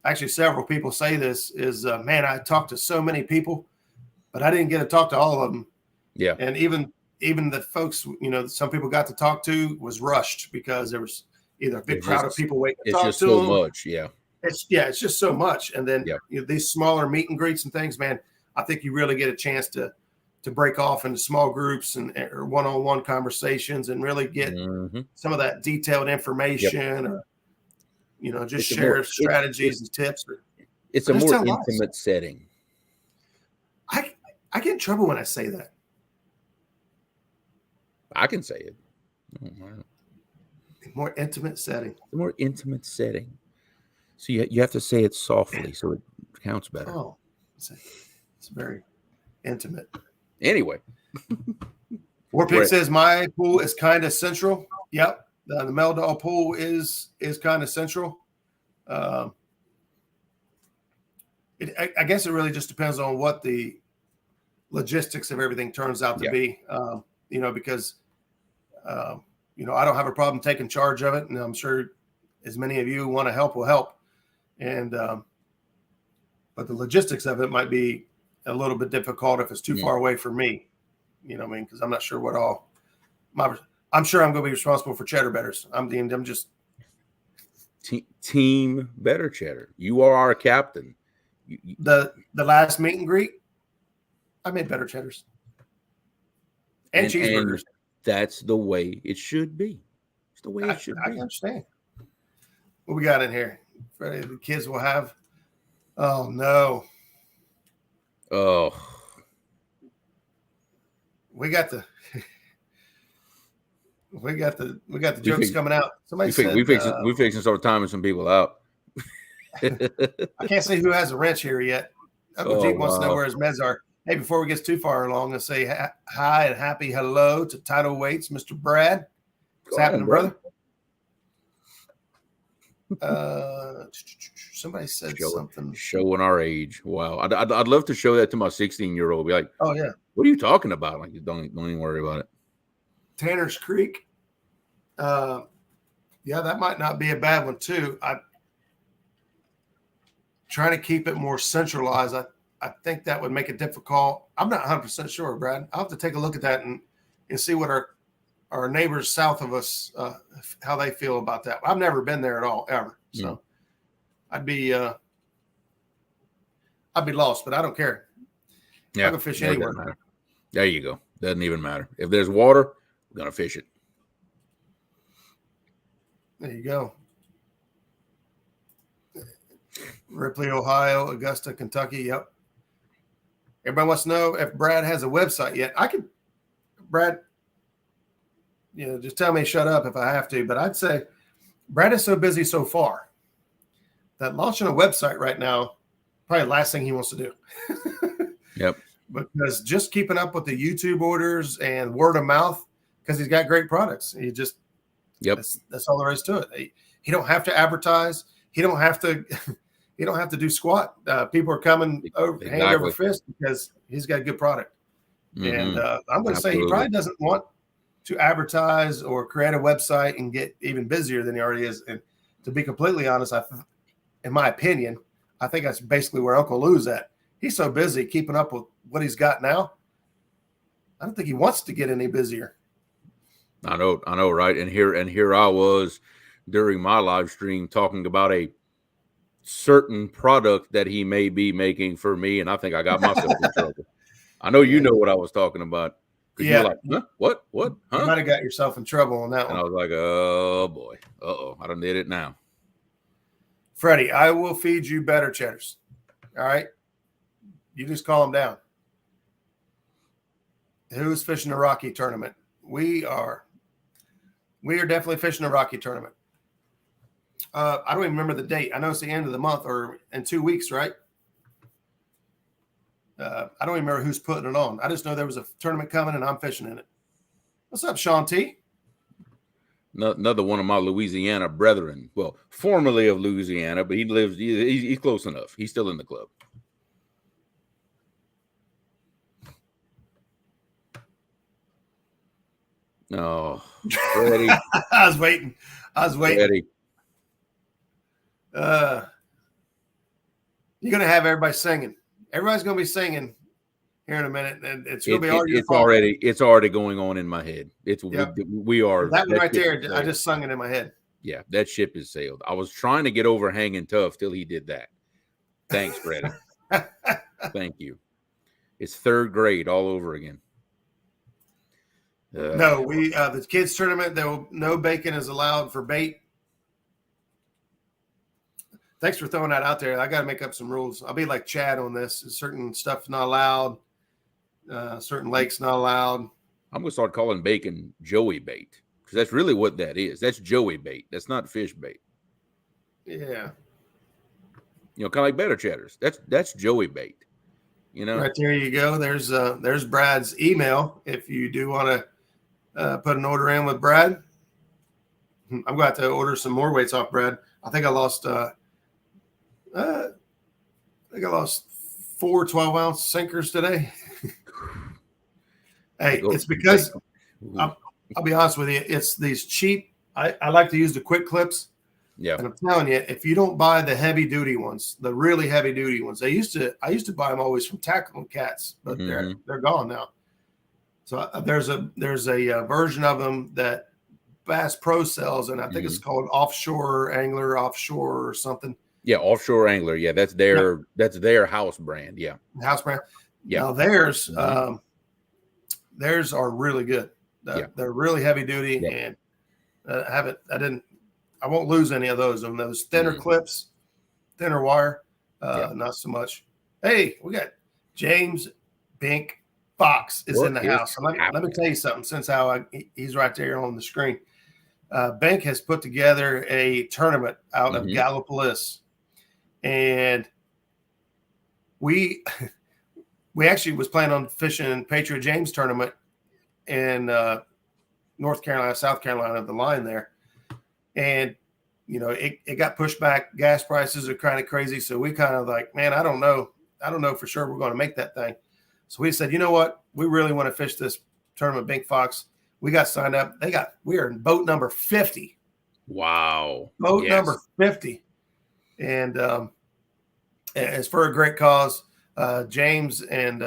actually several people say this is, man, I talked to so many people, but I didn't get to talk to all of them. Yeah. And even the folks, some people got to talk to was rushed because there was either a big crowd of people waiting to talk to them. It's just so much. Yeah. It's just so much. And then these smaller meet and greets and things, man, I think you really get a chance to break off into small groups or one-on-one conversations and really get some of that detailed information or, just share strategies and tips. It's a more intimate setting. I get in trouble when I say that. I can say it. More intimate setting. A more intimate setting. So you have to say it softly so it counts better. Oh, it's very intimate. Anyway. Warpig says my pool is kind of central. Yep. The Meldal pool is kind of central. I guess it really just depends on what the logistics of everything turns out to be. Because I don't have a problem taking charge of it, and I'm sure as many of you who want to help will help. And but the logistics of it might be a little bit difficult if it's too far away from me. Because I'm not sure what all. I'm sure I'm going to be responsible for cheddar betters. I'm just team better cheddar. You are our captain. The last meet and greet, I made better cheddars and cheeseburgers. And that's the way it should be. It's the way it should be. I understand. What we got in here? Freddie, the kids will have. Oh no. Oh. We got the jokes coming out. Somebody said we fixing to start timing some people out. I can't say who has a wrench here yet. Uncle Jeep wants to know where his meds are. Hey, before we get too far along, let's say hi and happy hello to Tidal Weights, Mr. Brad. What's happening, brother? Somebody said something. Showing our age. Wow. I'd love to show that to my 16-year-old. Be like, oh yeah. What are you talking about? Like, don't even worry about it. Tanner's Creek. Yeah, that might not be a bad one too. I'm trying to keep it more centralized. I think that would make it difficult. I'm not 100% sure, Brad. I'll have to take a look at that and see what our neighbors south of us, how they feel about that. I've never been there at all, ever. So I'd be lost, but I don't care. Yeah, I can fish anywhere. There you go. Doesn't even matter. If there's water, we're going to fish it. There you go. Ripley, Ohio, Augusta, Kentucky. Yep. Everybody wants to know if Brad has a website yet. Brad, just tell me shut up if I have to. But I'd say Brad is so busy so far that launching a website right now, probably the last thing he wants to do. Yep. Because just keeping up with the YouTube orders and word of mouth, because he's got great products. He just, that's all there is to it. He don't have to advertise. He don't have to do squat. People are coming over hand over fist because he's got a good product. And I'm going to say he probably doesn't want to advertise or create a website and get even busier than he already is. And to be completely honest, in my opinion, I think that's basically where Uncle Lou's at. He's so busy keeping up with what he's got now. I don't think he wants to get any busier. I know, right? And here I was during my live stream talking about a certain product that he may be making for me, and I think I got myself in trouble. I know you know what I was talking about. Yeah. You're like, huh? What? Huh? You might have got yourself in trouble on that one. And I was like, oh boy. Uh-oh. I done did it now. Freddie, I will feed you better cheddars. All right. You just calm down. Who's fishing the Rocky tournament? We are definitely fishing a Rocky tournament. I don't even remember the date. I know it's the end of the month or in 2 weeks, right? I don't even remember who's putting it on. I just know there was a tournament coming and I'm fishing in it. What's up, Sean T? Another one of my Louisiana brethren. Well, formerly of Louisiana, but he's close enough. He's still in the club. No, Freddie. I was waiting. Freddie. You're gonna have everybody singing. Everybody's gonna be singing here in a minute, and it's gonna be all your fault. It's already going on in my head. We are that one right there. I just sung it in my head. Yeah, that ship is sailed. I was trying to get over hanging tough till he did that. Thanks, Freddie. Thank you. It's third grade all over again. No, the kids tournament, no bacon is allowed for bait. Thanks for throwing that out there. I got to make up some rules. I'll be like Chad on this. Certain stuff's not allowed. Certain lakes not allowed. I'm going to start calling bacon Joey bait because that's really what that is. That's Joey bait. That's not fish bait. Yeah. You know, kind of like better chatters. That's Joey bait. You know, right there you go. There's Brad's email. If you do want to put an order in with Brad, I'm going to have to order some more weights off Brad. I think I lost 4 12-ounce sinkers today. Hey, it's because I'll be honest with you. It's these cheap. I like to use the quick clips. Yeah. And I'm telling you, if you don't buy the heavy duty ones, the really heavy duty ones, I used to buy them always from Tackle Cats, but they're gone now. So there's a version of them that Bass Pro sells, and I think it's called Offshore Angler, Offshore or something. Yeah, Offshore Angler. Yeah, that's their house brand. Yeah, house brand. Yeah, now theirs are really good. They're really heavy duty, and I won't lose any of those on those thinner clips, thinner wire. Not so much. Hey, we got James Bink Fox is in the house. Let me tell you something. Since he's right there on the screen, Bink has put together a tournament out of Gallipolis, and we actually was planning on fishing Patriot James tournament in North Carolina, South Carolina, the line there. And, you know, it got pushed back. Gas prices are kind of crazy. So we kind of like, man, I don't know for sure we're going to make that thing. So we said, you know what? We really want to fish this tournament, Bink Fox. We got signed up. We are in boat number 50. Wow. Boat number 50. And it's for a great cause. James and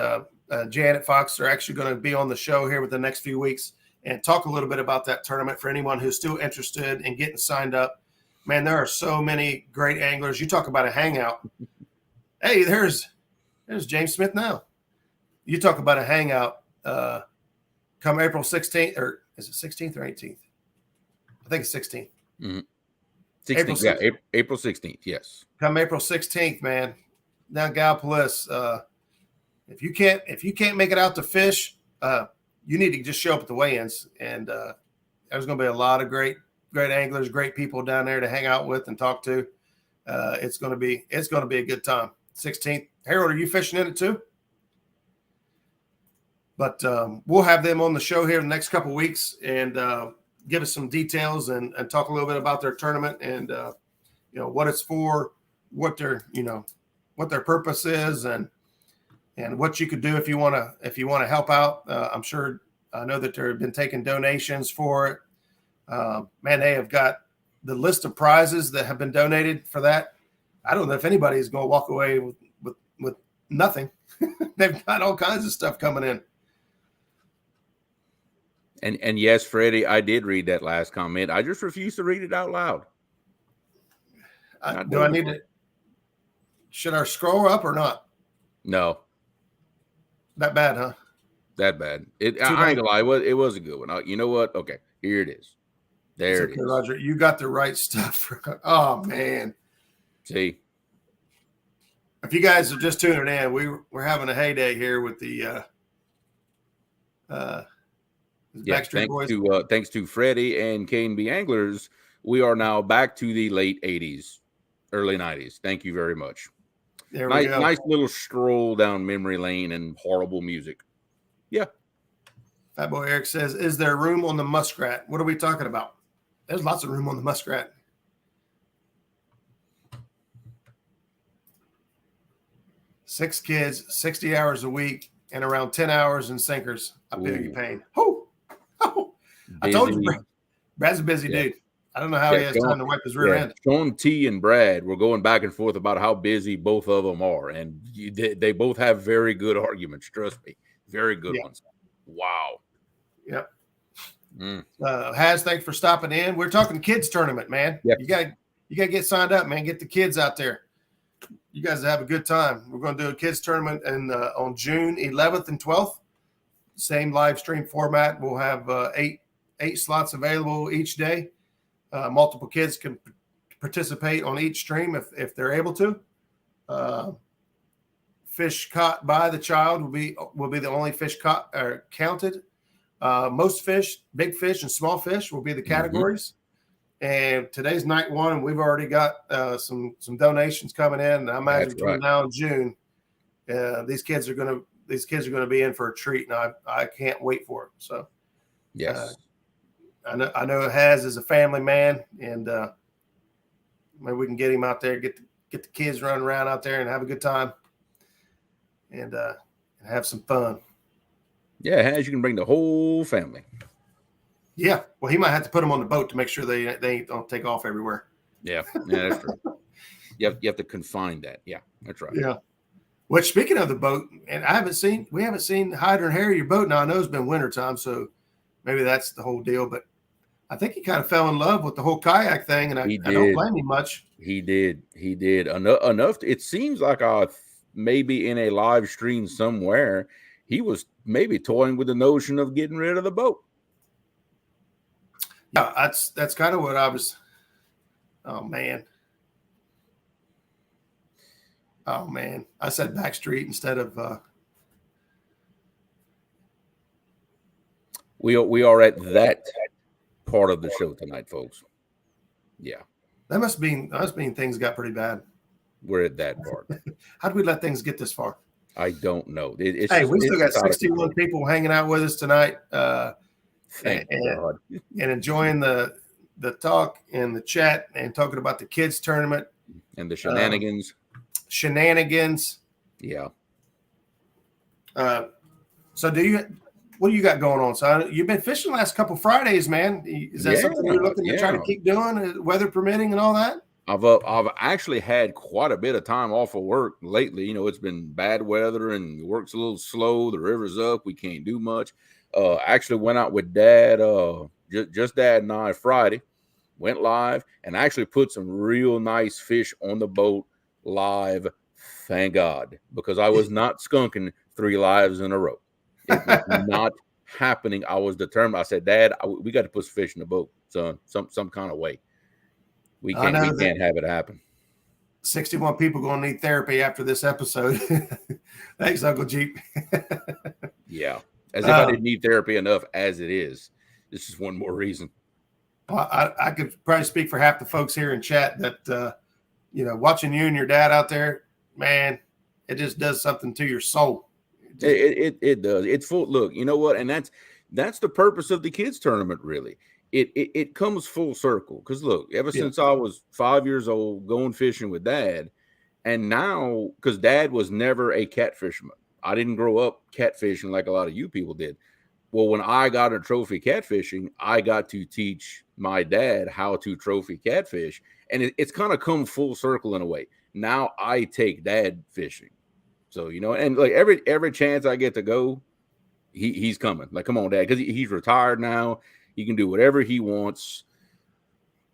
Janet Fox are actually going to be on the show here with the next few weeks and talk a little bit about that tournament for anyone who's still interested in getting signed up. Man, there are so many great anglers. You talk about a hangout. Hey, there's James Smith now. You talk about a hangout come April 16th, or is it 16th or 18th? I think it's 16th. 16th, April 16th, yes. Come April 16th, man. Down Gallipolis. If you can't make it out to fish, you need to just show up at the weigh-ins, and there's going to be a lot of great anglers, great people down there to hang out with and talk to. It's going to be a good time. 16th. Harold, are you fishing in it too? But we'll have them on the show here in the next couple of weeks and give us some details and talk a little bit about their tournament and what it's for, what their purpose is, and what you could do if you want to help out. I know that there have been taking donations for it. Man, they have got the list of prizes that have been donated for that. I don't know if anybody is going to walk away with nothing. They've got all kinds of stuff coming in. And yes, Freddie, I did read that last comment. I just refuse to read it out loud. Do I need to? Should I scroll up or not? No. That bad, huh? That bad. I ain't gonna lie. It was a good one. You know what? Okay, here it is. There it is. Roger, you got the right stuff. Oh man. See. If you guys are just tuning in, we're having a heyday here with the Backstreet Boys. Thanks to Freddie and K&B Anglers, we are now back to the late 80s, early 90s. Thank you very much. There we go. Nice little stroll down memory lane and horrible music. Yeah. Fat Boy Eric says, is there room on the Muskrat? What are we talking about? There's lots of room on the Muskrat. Six kids, 60 hours a week, and around 10 hours in sinkers. I feel you pain. Oh, I told you, Brad's a busy dude. I don't know how he has time to wipe his rear end. Sean T and Brad were going back and forth about how busy both of them are, and they both have very good arguments. Trust me, very good ones. Wow. Yep. Has, thanks for stopping in. We're talking kids tournament, man. Yep. You gotta get signed up, man. Get the kids out there. You guys have a good time. We're going to do a kids tournament on June 11th and 12th. Same live stream format. We'll have eight slots available each day. Multiple kids can participate on each stream if they're able to. Fish caught by the child will be the only fish caught or counted. Most fish, big fish and small fish, will be the categories. And today's night one, and we've already got some donations coming in. And I imagine between now and June, these kids are going to be in for a treat, and I can't wait for it. So, yes, I know Has is a family man, and maybe we can get him out there, get the kids running around out there, and have a good time, and have some fun. Yeah, Has, you can bring the whole family. Yeah, well, he might have to put them on the boat to make sure they don't take off everywhere. Yeah, that's true. You have to confine that. Yeah, that's right. Yeah. Which, speaking of the boat, and we haven't seen Hyder and Harry, your boat. Now I know it's been wintertime, so maybe that's the whole deal. But I think he kind of fell in love with the whole kayak thing, and I don't blame him much. He did enough. It seems like maybe in a live stream somewhere, he was maybe toying with the notion of getting rid of the boat. Yeah, that's kind of what I was. Oh man, I said Backstreet instead of. We are at that part of the show tonight, folks. Yeah, that must mean things got pretty bad. We're at that part. How did we let things get this far? I don't know. We still got 61 people hanging out with us tonight. Thank God. And enjoying the talk and the chat and talking about the kids tournament and the shenanigans. Yeah. So what do you got going on? So you've been fishing the last couple Fridays, man. Is that something you're looking to try to keep doing, weather permitting and all that? I've actually had quite a bit of time off of work lately. You know, it's been bad weather and work's a little slow. The river's up. We can't do much. Actually went out with Dad, just Dad and I Friday, went live and actually put some real nice fish on the boat live. Thank God, because I was not skunking 3 lives in a row. It was not happening. I was determined. I said, Dad, we got to put some fish in the boat, son, some kind of way. We can't have it happen. 61 people going to need therapy after this episode. Thanks, Uncle Jeep. Yeah. As if I didn't need therapy enough as it is. This is one more reason. Well, I could probably speak for half the folks here in chat that, watching you and your dad out there, man, it just does something to your soul. It does. It's full. Look, you know what? And that's the purpose of the kids tournament, really. It comes full circle. Because look, ever since I was 5 years old, going fishing with Dad, and now, because Dad was never a catfisherman. I didn't grow up catfishing like a lot of you people did. Well, when I got into trophy catfishing, I got to teach my dad how to trophy catfish. And it's kind of come full circle in a way. Now I take Dad fishing. So, and like every chance I get to go, he's coming. Like, come on, Dad, because he's retired now. He can do whatever he wants.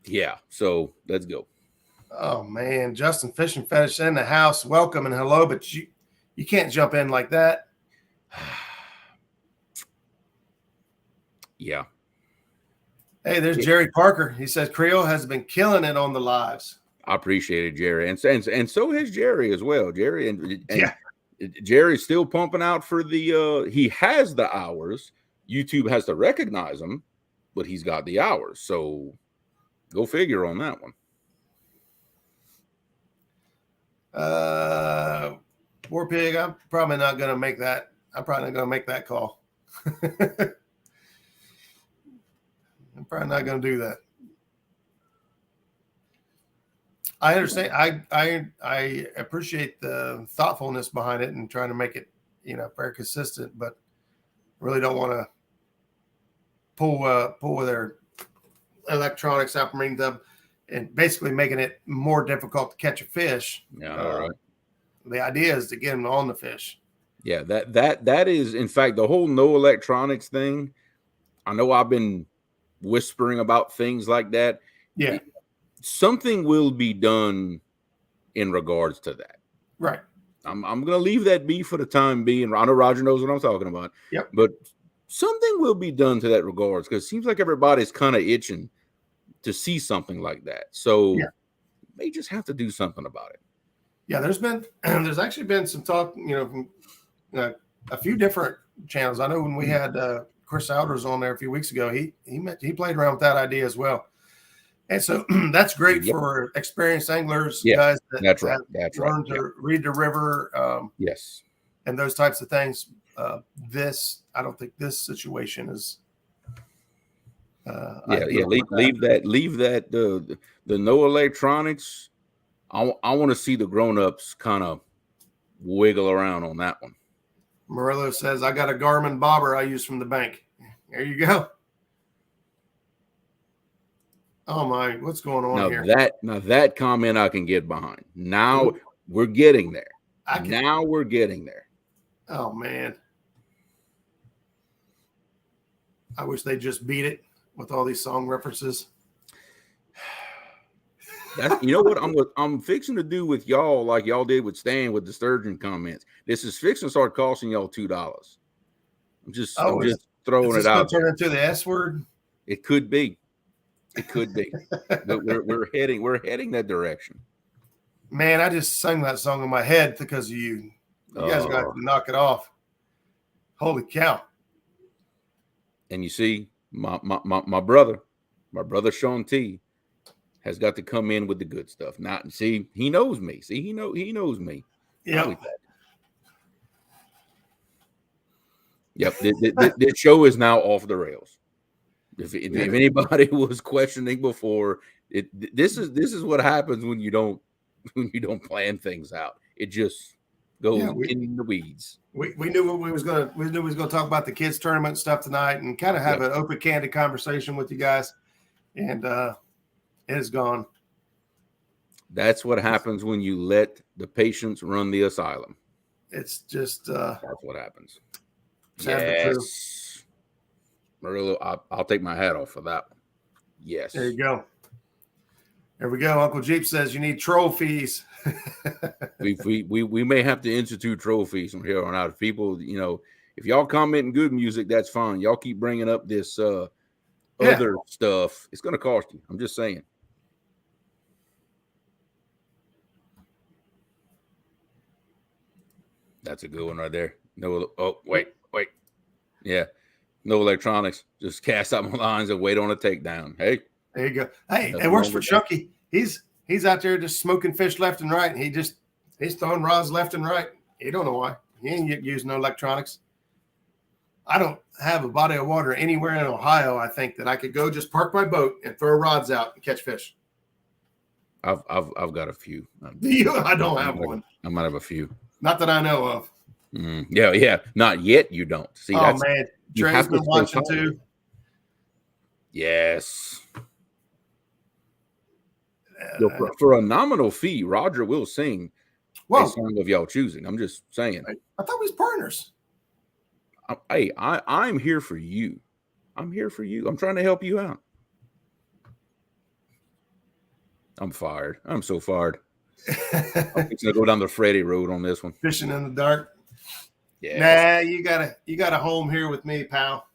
Yeah, so let's go. Oh, man. Justin Fishing Fetish in the house. Welcome and hello, but you can't jump in like that. Yeah. Hey, there's Jerry Parker. He says Creole has been killing it on the lives. I appreciate it, Jerry, and so has Jerry as well. Jerry and Yeah. Jerry's still pumping out for the. He has the hours. YouTube has to recognize him, but he's got the hours. So go figure on that one. War Pig, I'm probably not going to make that. I'm probably not going to make that call. I'm probably not going to do that. I understand. I appreciate the thoughtfulness behind it and trying to make it, very consistent, but really don't want to pull their electronics out from them and basically making it more difficult to catch a fish. Yeah, all right. The idea is to get them on the fish. Yeah, that is, in fact, the whole no electronics thing. I know I've been whispering about things like that. Yeah. Something will be done in regards to that. Right. I'm going to leave that be for the time being. I know Roger knows what I'm talking about. Yep. But something will be done to that regards, because it seems like everybody's kind of itching to see something like that. So they just have to do something about it. Yeah, there's actually been some talk, from a few different channels. I know when we had Chris Alders on there a few weeks ago, he played around with that idea as well. And so that's great for experienced anglers, guys that learn to read the river. Yes. And those types of things. I don't think this situation is. Leave that the no electronics. I want to see the grown-ups kind of wiggle around on that one. Murillo says, I got a Garmin bobber I use from the bank. There you go. Oh my, what's going on here? That comment I can get behind. Now we're getting there. We're getting there. Oh man. I wish they just beat it with all these song references. You know what I'm fixing to do with y'all, like y'all did with Stan with the sturgeon comments. This is fixing to start costing y'all $2. I'm just throwing it out. Turn into the S word. It could be. But we're heading that direction. Man, I just sang that song in my head because of you. You guys got to knock it off. Holy cow! And you see, my brother Sean T has got to come in with the good stuff. Now, see, he knows me. See, he knows me. Yeah. Yep. This show is now off the rails. If anybody was questioning before, this is what happens when you don't plan things out. It just goes in the weeds. We knew what we was gonna talk about the kids tournament stuff tonight and kind of have an open, candid conversation with you guys, and it is gone. That's what happens when you let the patients run the asylum. It's just that's what happens. Yes, Murillo, I'll take my hat off for that one. Yes. There you go. There we go. Uncle Jeep says you need trophies. we may have to institute trophies from here on out. If people, if y'all commenting good music, that's fine. Y'all keep bringing up this other stuff. It's going to cost you. I'm just saying. That's a good one right there. No. Oh, wait. Yeah. No electronics. Just cast out my lines and wait on a takedown. Hey. There you go. Hey, it works for Chunky. He's out there just smoking fish left and right. And he's throwing rods left and right. He don't know why. He ain't using no electronics. I don't have a body of water anywhere in Ohio, I think, that I could go just park my boat and throw rods out and catch fish. I've got a few. I don't have one. I might have a few. Not that I know of. Yeah. Not yet. You don't. See, man. Trey's been watching too. Yes. For a nominal fee, Roger will sing a song of y'all choosing. I'm just saying. I thought we was partners. Hey, I'm here for you. I'm here for you. I'm trying to help you out. I'm fired. I'm so fired. I'm going to go down the Freddy road on this one. Fishing in the dark. Yeah. Nah, you got a home here with me, pal.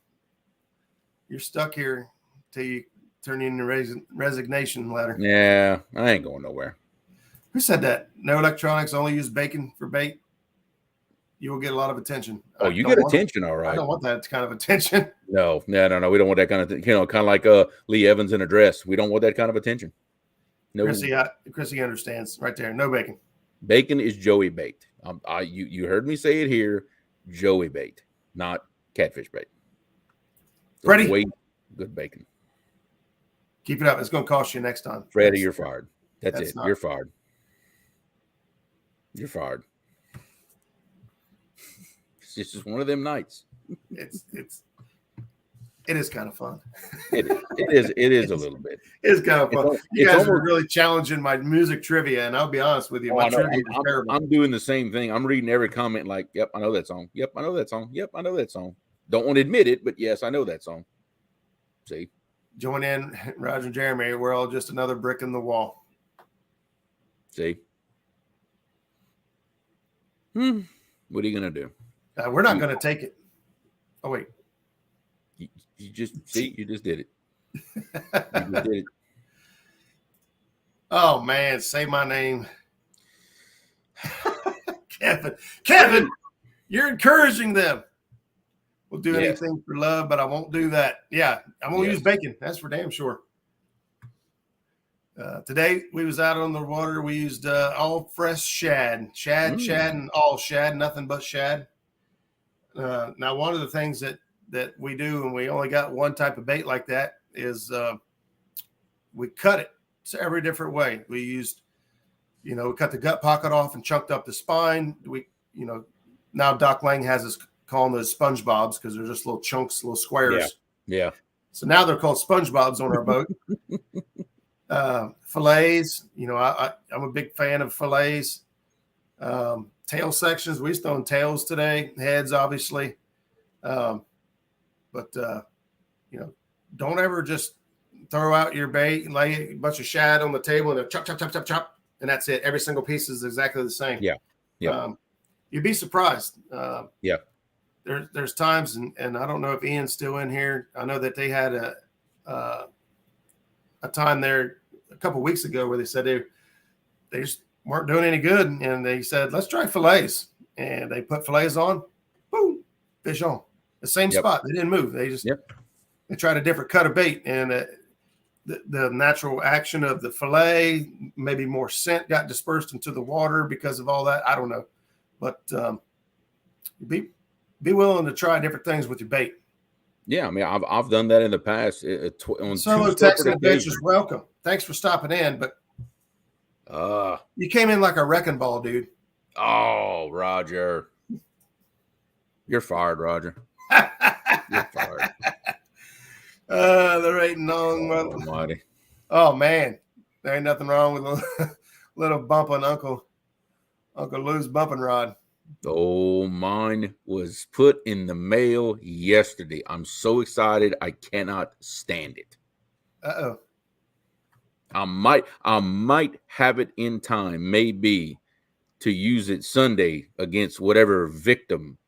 You're stuck here till you turn in the resignation letter. Yeah, I ain't going nowhere. Who said that? No electronics, only use bacon for bait. You will get a lot of attention. Oh, you get attention, all right. I don't want that kind of attention. No. We don't want that kind of, kind of like Lee Evans in a dress. We don't want that kind of attention. No. Chrissy understands right there. No bacon. Bacon is Joey bait. You heard me say it here. Joey bait, not catfish bait. Freddie, way good bacon. Keep it up. It's going to cost you next time. Freddie, you're fired. That's it. You're fired. You're fired. It's just one of them nights. It is kind of fun. It is a little bit. It's kind of fun. You guys are really challenging my music trivia, and I'll be honest with you, my trivia is terrible. I'm doing the same thing. I'm reading every comment like, yep, I know that song. Yep, I know that song. Yep, I know that song. Don't want to admit it, but yes, I know that song. See? Join in, Roger and Jeremy. We're all just another brick in the wall. See? What are you going to do? We're not going to take it. Oh, wait. You just did it. You just did it. Oh, man. Say my name. Kevin, you're encouraging them. We'll do anything for love, but I won't do that. Yeah, I won't use bacon. That's for damn sure. Today, we was out on the water. We used all fresh shad, shad, and all shad, nothing but shad. Now, one of the things that we do, and we only got one type of bait like that, is we cut it. It's every different way. We used, we cut the gut pocket off and chunked up the spine. Now Doc Lang has us calling those SpongeBobs because they're just little chunks, little squares. Yeah. So now they're called SpongeBobs on our boat. Fillets, I'm a big fan of fillets. Tail sections, we stone tails today, heads obviously. But don't ever just throw out your bait and lay a bunch of shad on the table and chop, chop, chop, chop, chop, and that's it. Every single piece is exactly the same. Yeah. You'd be surprised. Yeah. There's times, and I don't know if Ian's still in here. I know that they had a time there a couple weeks ago where they said they just weren't doing any good, and they said, let's try fillets. And they put fillets on, boom, fish on. The same spot. They didn't move. They just they tried a different cut of bait, and the natural action of the fillet, maybe more scent got dispersed into the water because of all that. I don't know. But be willing to try different things with your bait. Yeah, I mean, I've done that in the past. Solo Texan Adventures, welcome. Thanks for stopping in, but you came in like a wrecking ball, dude. Oh, Roger. You're fired, Roger. You're fired. There ain't no Oh man, there ain't nothing wrong with a little bump on Uncle Lou's bumping rod. Oh, mine was put in the mail yesterday. I'm so excited. I cannot stand it. Uh-oh. I might have it in time, maybe, to use it Sunday against whatever victim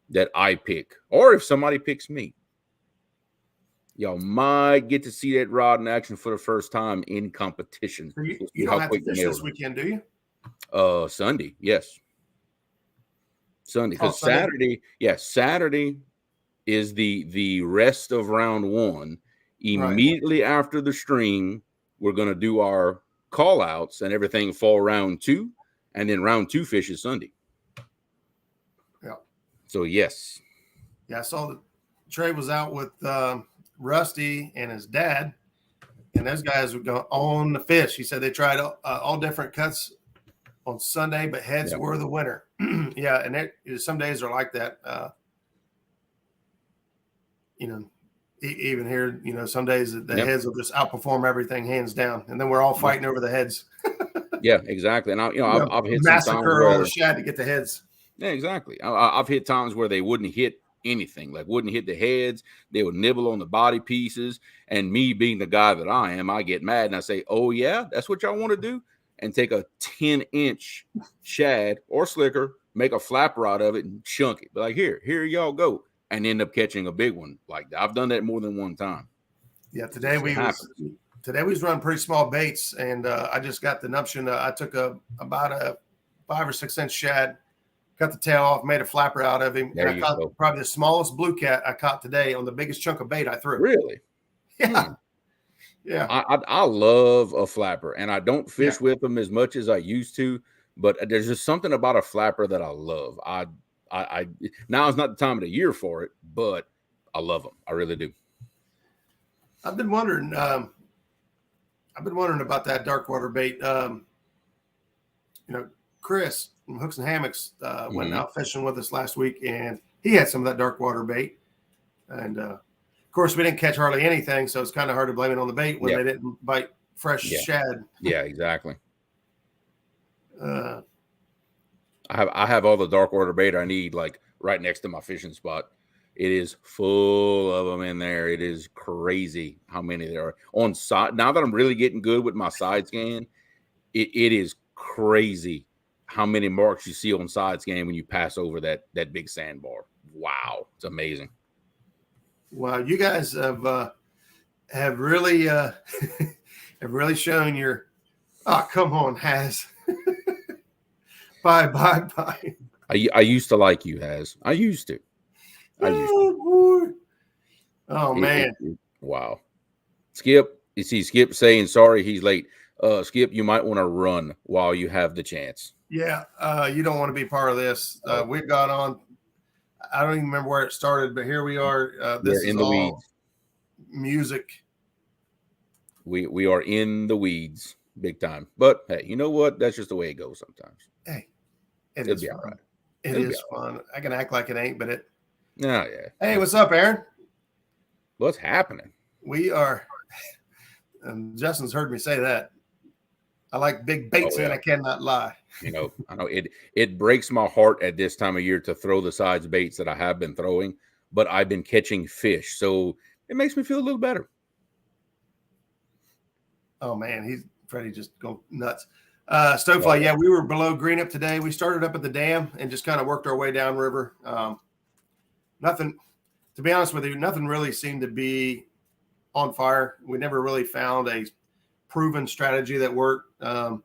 that I pick, or if somebody picks me. Y'all might get to see that rod in action for the first time in competition. So you don't have to fish this weekend, do you? Sunday, yes. Sunday, because Saturday is the rest of round one. Immediately after the stream, we're going to do our call outs and everything for round two, and then round two fish is Sunday. Yeah. So yes. Yeah, I saw that Trey was out with Rusty and his dad, and those guys were going on the fish. He said they tried all different cuts on Sunday, but heads were the winner. Yeah, and some days are like that. Even here, some days the heads will just outperform everything hands down, and then we're all fighting over the heads. Yeah, exactly. And I've hit massacre all the shad to get the heads. Yeah, exactly. I've hit times where they wouldn't hit anything, like wouldn't hit the heads. They would nibble on the body pieces, and me being the guy that I am, I get mad and I say, "Oh yeah, that's what y'all want to do?" And take a 10-inch shad or slicker, make a flap rod of it, and chunk it. But like here y'all go, and end up catching a big one like that. I've done that more than one time. Yeah, today we was running pretty small baits, and I just got the numption. I took about a 5 or 6 inch shad, cut the tail off, made a flapper out of him, and I caught probably the smallest blue cat I caught today on the biggest chunk of bait I threw. Really? Yeah. Yeah. I love a flapper, and I don't fish with them as much as I used to, but there's just something about a flapper that I love. I now is not the time of the year for it, but I love them. I really do. I've been wondering about that dark water bait. Chris from Hooks and Hammocks went out fishing with us last week, and he had some of that dark water bait. And of course, we didn't catch hardly anything, so it's kind of hard to blame it on the bait when they didn't bite fresh shad. Yeah, exactly. I have all the dark water bait I need, like right next to my fishing spot. It is full of them in there. It is crazy how many there are on side. Now that I'm really getting good with my side scan, it is crazy how many marks you see on side scan when you pass over that big sandbar. Wow, it's amazing. Wow, you guys have really have really shown your. Oh, come on, Haz. Bye. I used to like you, Haz. I used to. Boy. Oh man. Wow. Skip, you see Skip saying sorry he's late. Skip, you might want to run while you have the chance. Yeah, you don't want to be part of this. We've got on. I don't even remember where it started, but here we are. This is in the weeds. Music. We are in the weeds big time. But hey, you know what? That's just the way it goes sometimes. Hey, it'll be all right. It is fun. I can act like it ain't, but it. Oh, yeah. Hey, what's up, Aaron? What's happening? We are. Justin's heard me say that. I like big baits, and I cannot lie. I know it breaks my heart at this time of year to throw the size baits that I have been throwing, but I've been catching fish, so it makes me feel a little better. Oh man, Freddie just go nuts. Stonefly, yeah, we were below green up today. We started up at the dam and just kind of worked our way downriver. Nothing, to be honest with you, nothing really seemed to be on fire. We never really found a proven strategy that worked. The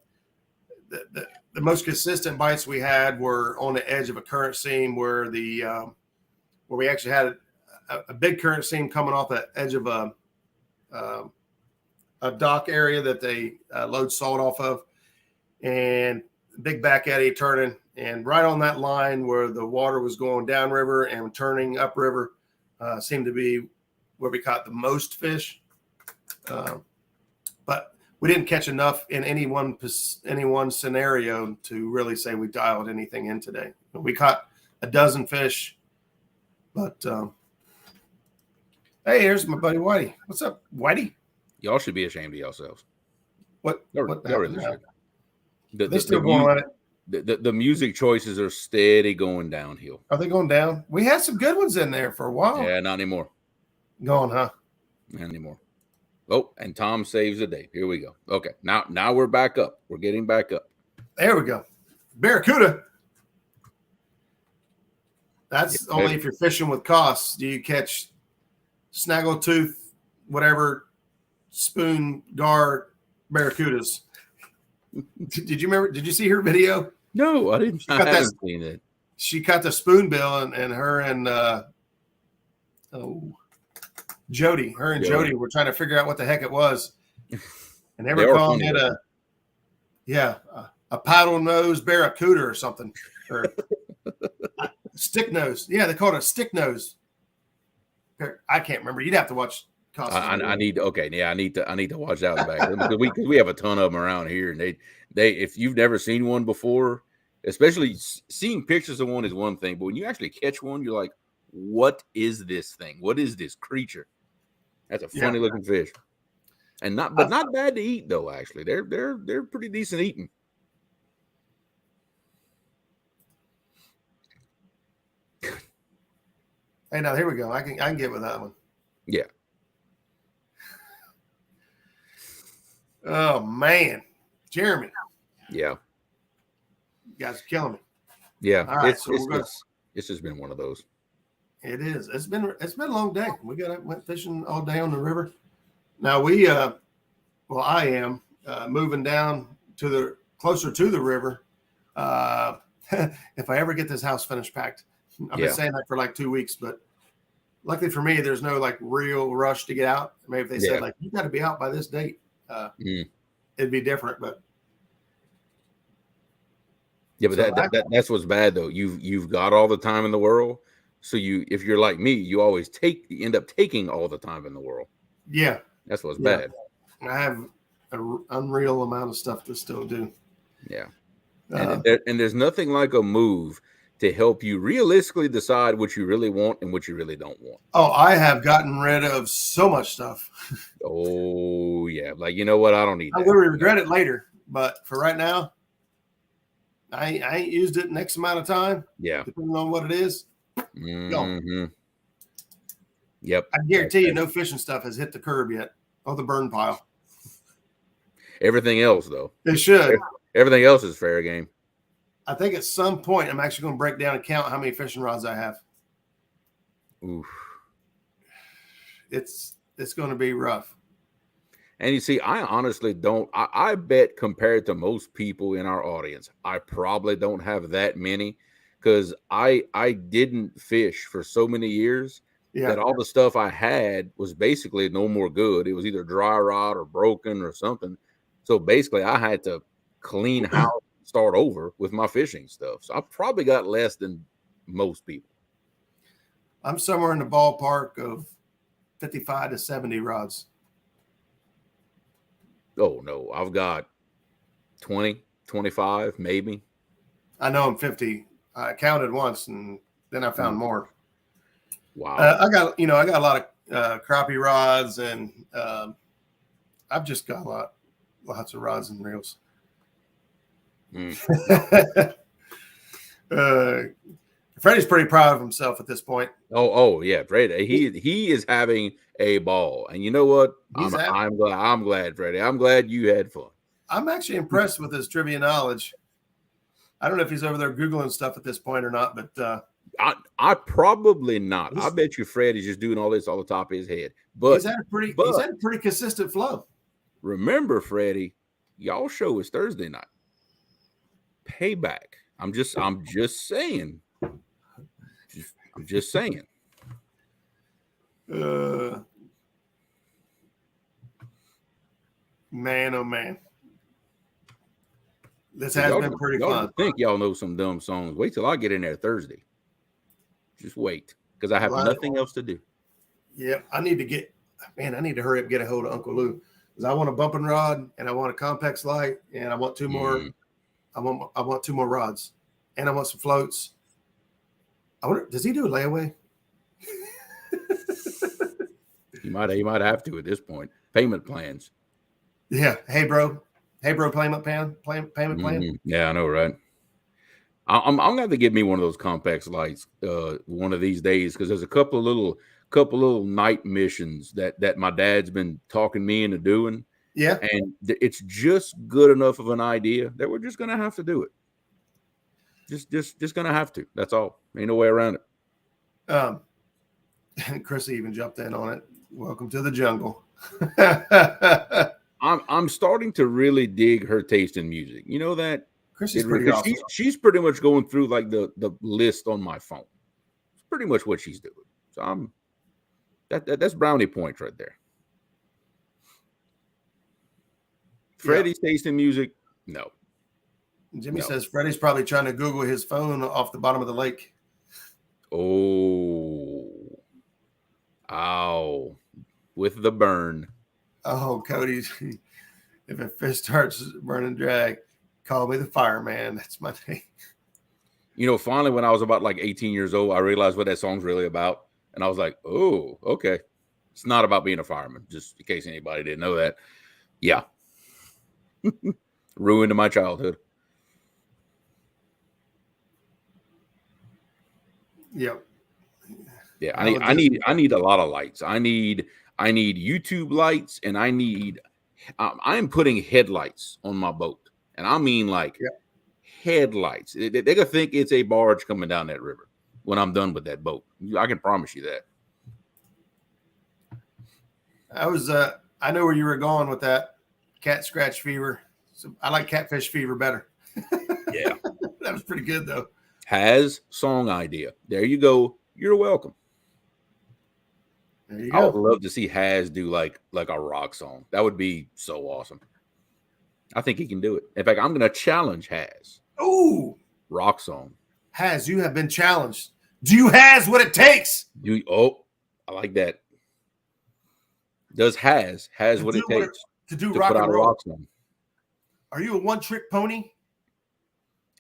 most consistent bites we had were on the edge of a current seam where where we actually had a big current seam coming off the edge of a dock area that they load salt off of, and big back eddy turning, and right on that line where the water was going downriver and turning upriver seemed to be where we caught the most fish. But we didn't catch enough in any one scenario to really say we dialed anything in today. We caught a dozen fish, but hey, here's my buddy Whitey. What's up, Whitey? Y'all should be ashamed of yourselves. What really should. They still going on it. The music choices are steady going downhill. Are they going down? We had some good ones in there for a while. Yeah, not anymore. Gone, huh? Not anymore. Oh, and Tom saves the day. Here we go. Okay, now we're back up. We're getting back up. There we go. Barracuda. That's only if you're fishing with costs. Do you catch snaggletooth, whatever, spoon, gar, barracudas? Did you remember? Did you see her video? No, I didn't. I haven't seen it. She caught the spoonbill, and her and Jody. Her and Jody were trying to figure out what the heck it was, and they were calling it a paddle nose barracuda or something, or stick nose. Yeah, they called it a stick nose. I can't remember. You'd have to watch. I need to watch that one back because we have a ton of them around here, and they if you've never seen one before, especially seeing pictures of one is one thing, but when you actually catch one, you're like, what is this thing? What is this creature? That's a funny looking fish, and not bad to eat though. Actually, they're pretty decent eating. Hey, now here we go. I can get with that one. Yeah. Oh man, Jeremy. Yeah. You guys are killing me. Yeah. All right, it's just been one of those. It is. It's been a long day. We went fishing all day on the river. Now I am moving down to closer to the river. If I ever get this house finished packed, I've been saying that for like 2 weeks, but luckily for me, there's no like real rush to get out. Maybe if they said like, you got to be out by this date, it'd be different, but. Yeah, but that's what's bad though. You've got all the time in the world. So if you're like me, you end up taking all the time in the world. Yeah. That's what's bad. I have an unreal amount of stuff to still do. Yeah. And there's nothing like a move to help you realistically decide what you really want and what you really don't want. Oh, I have gotten rid of so much stuff. Oh, yeah. Like, you know what? I don't need that. I'm going to regret it later. But for right now, I ain't used it X amount of time. Yeah. Depending on what it is. Mm-hmm. Yep. I guarantee you no fishing stuff has hit the curb yet. Or the burn pile. Everything else, though. It should. Everything else is fair game. I think at some point I'm actually going to break down and count how many fishing rods I have. Oof. It's going to be rough. And you see, I honestly don't. I bet compared to most people in our audience, I probably don't have that many because I didn't fish for so many years that all the stuff I had was basically no more good. It was either dry rot or broken or something. So basically, I had to clean house, start over with my fishing stuff. So I probably got less than most people. I'm somewhere in the ballpark of 55 to 70 rods. Oh, no. I've got 20, 25, maybe. I know I'm 50. I counted once, and then I found more. Wow. I got a lot of crappie rods, and I've just got lots of rods and reels. Freddie's pretty proud of himself at this point. Oh yeah, Freddie. He is having a ball, and you know what? I'm glad, Freddie. I'm glad you had fun. I'm actually impressed with his trivia knowledge. I don't know if he's over there Googling stuff at this point or not, but I probably not. I bet you Freddie's just doing all this on the top of his head. But he's had a pretty consistent flow. Remember, Freddie, y'all show is Thursday night. Payback. I'm just saying. I'm just saying. Man, oh man. This has been pretty fun. I think y'all know some dumb songs. Wait till I get in there Thursday. Just wait, because I have nothing else to do. Yeah, I need to hurry up and get a hold of Uncle Lou. Because I want a bumping rod and I want a Compex light and I want two more. I want two more rods and I want some floats. I wonder, does he do a layaway? He might have to at this point. Payment plans. Yeah. Hey bro, payment plan. Yeah, I know, right? I'm gonna have to get me one of those Compex lights one of these days because there's a couple little night missions that my dad's been talking me into doing. Yeah, and it's just good enough of an idea that we're just gonna have to do it. Just gonna have to. That's all. Ain't no way around it. Chrissy even jumped in on it. Welcome to the jungle. I'm starting to really dig her taste in music. You know that? Chrissy's pretty awesome. She's pretty much going through like the list on my phone. It's pretty much what she's doing. So that's brownie points right there. Freddie's taste in music? No. Jimmy says Freddie's probably trying to Google his phone off the bottom of the lake. Oh. Ow. With the burn. Oh, Cody, if a fish starts burning drag, call me the fireman. That's my name. You know, finally, when I was about like 18 years old, I realized what that song's really about. And I was like, oh, okay. It's not about being a fireman, just in case anybody didn't know that. Yeah. Ruined my childhood. Yep. Yeah, I need a lot of lights. I need YouTube lights, and I'm putting headlights on my boat, and I mean like headlights. They're gonna think it's a barge coming down that river when I'm done with that boat. I can promise you that. I know where you were going with that cat scratch fever. So I like catfish fever better. Yeah. That was pretty good though. Has song idea. There you go. You're welcome. There you I go. would love to see Has do like a rock song. That would be so awesome. I think he can do it. In fact, I'm going to challenge Has. Ooh, rock song. Has, you have been challenged. Do you has what it takes? I like that. Does has what it takes to rock put out and a roll. rock song? Are you a one-trick pony?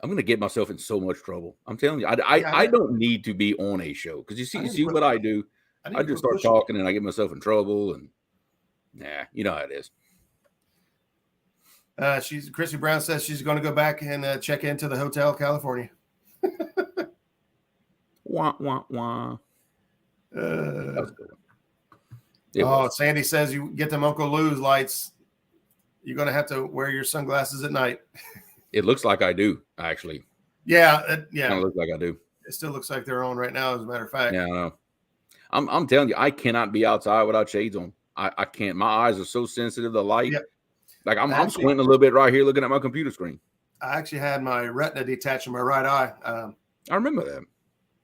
I'm going to get myself in so much trouble. I'm telling you, I don't need to be on a show because you see what I do. I just start talking and I get myself in trouble, and you know how it is. Chrissy Brown says she's going to go back and check into the Hotel California. Wah wah wah. Sandy says you get them Uncle Lou's lights. You're going to have to wear your sunglasses at night. It looks like I do, actually. Yeah. Kind of looks like I do. It still looks like they're on right now, as a matter of fact. Yeah, I know. I'm telling you, I cannot be outside without shades on. I can't. My eyes are so sensitive to light. Yep. Like I'm squinting a little bit right here looking at my computer screen. I actually had my retina detached in my right eye. I remember that.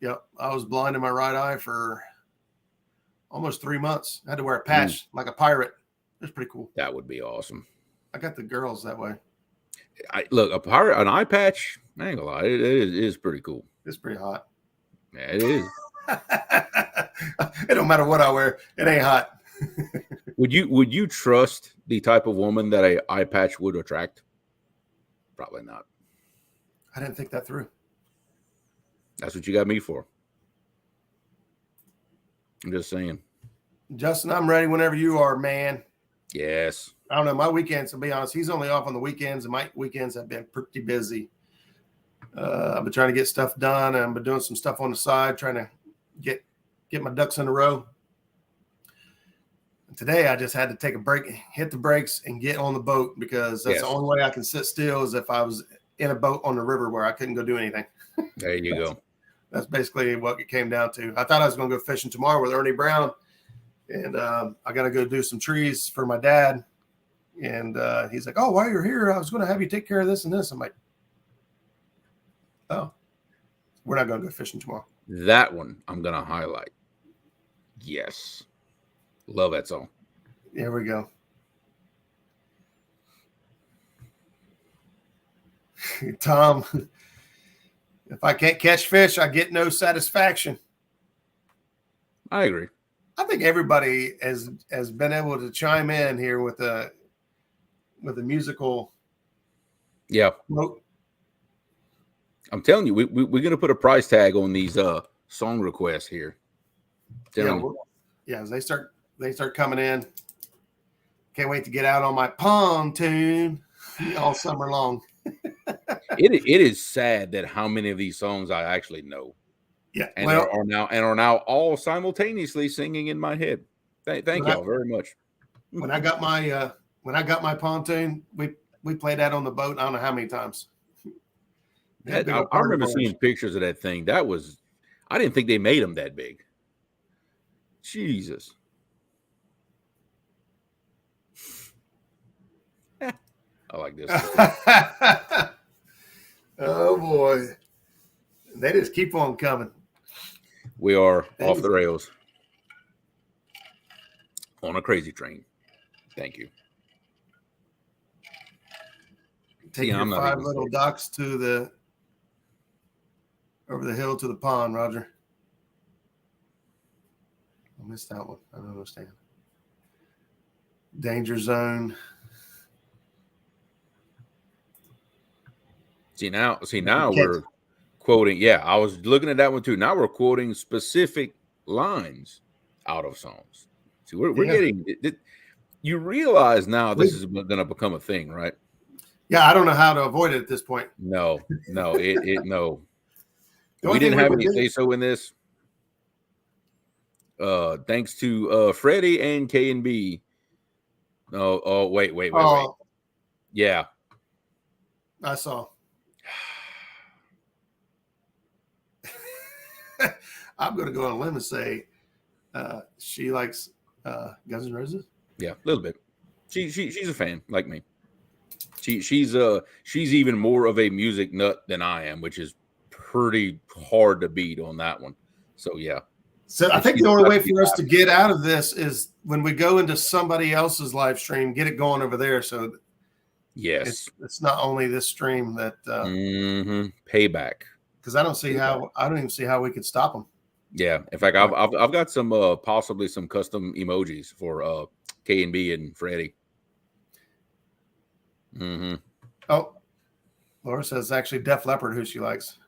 Yep. I was blind in my right eye for almost 3 months. I had to wear a patch like a pirate. It was pretty cool. That would be awesome. I got the girls that way. An eye patch, I ain't gonna lie, it is pretty cool. It's pretty hot. Yeah, it is. It don't matter what I wear. It ain't hot. Would you trust the type of woman that a eye patch would attract? Probably not. I didn't think that through. That's what you got me for. I'm just saying. Justin, I'm ready whenever you are, man. Yes. I don't know. My weekends, to be honest, he's only off on the weekends, and my weekends have been pretty busy. I've been trying to get stuff done, and I've been doing some stuff on the side, trying to get my ducks in a row. And today, I just had to take a break, hit the brakes, and get on the boat because that's the only way I can sit still is if I was in a boat on the river where I couldn't go do anything. There you go. That's basically what it came down to. I thought I was going to go fishing tomorrow with Ernie Brown, and I got to go do some trees for my dad. And he's like, "Oh, while you're here, I was going to have you take care of this and this." I'm like, "Oh, we're not going to go fishing tomorrow." That one I'm going to highlight. Yes. Love that song. There we go. Tom, if I can't catch fish, I get no satisfaction. I agree. I think everybody has been able to chime in here with a musical. Yeah. Note. I'm telling you, we're going to put a price tag on these song requests here. As they start coming in. Can't wait to get out on my pontoon all summer long. It is sad that how many of these songs I actually know. Yeah, and are now all simultaneously singing in my head. Thank y'all very much. When I got my pontoon, we played that on the boat. I don't know how many times. I remember seeing pictures of that thing. I didn't think they made them that big. Jesus. I like this. Oh boy, they just keep on coming. We are off the rails on a crazy train. Thank you. Take your 5 little ducks over the hill to the pond, Roger. I missed that one. I don't understand. Danger zone. See now we're quoting. Yeah, I was looking at that one too. Now we're quoting specific lines out of songs. See, we're getting it. You realize now this is going to become a thing, right? Yeah, I don't know how to avoid it at this point. No. No. We didn't have any say so in this. Thanks to Freddie and K and B. Oh, wait. Yeah. I saw. I'm going to go on a limb and say she likes Guns N' Roses. Yeah, a little bit. She's a fan like me. She's even more of a music nut than I am, which is pretty hard to beat on that one. So yeah. So I think the only way for us to get out of this is when we go into somebody else's live stream, get it going over there. So yes, it's not only this stream that payback. Because I don't even see how we could stop them. Yeah, in fact, I've got some possibly some custom emojis for K&B and Freddie. Oh, Laura says it's actually Def Leppard who she likes.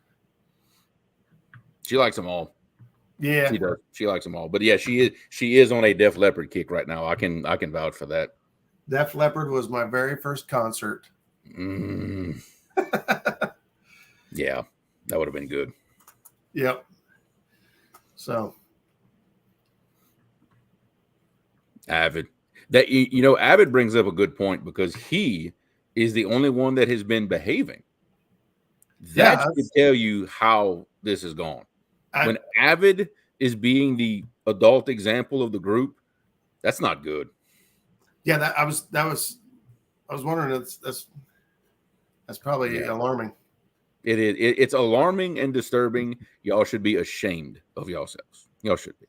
She likes them all. Yeah, she does. She likes them all. But yeah, she is on a Def Leppard kick right now. I can vouch for that. Def Leppard was my very first concert. Yeah, that would have been good. Yep. So Avid. That Avid brings up a good point because he is the only one that has been behaving. That should tell you how this has gone. When Avid is being the adult example of the group, that's not good. Yeah, I was wondering that's probably alarming. It is. It's alarming and disturbing. Y'all should be ashamed of yourselves. Y'all should be.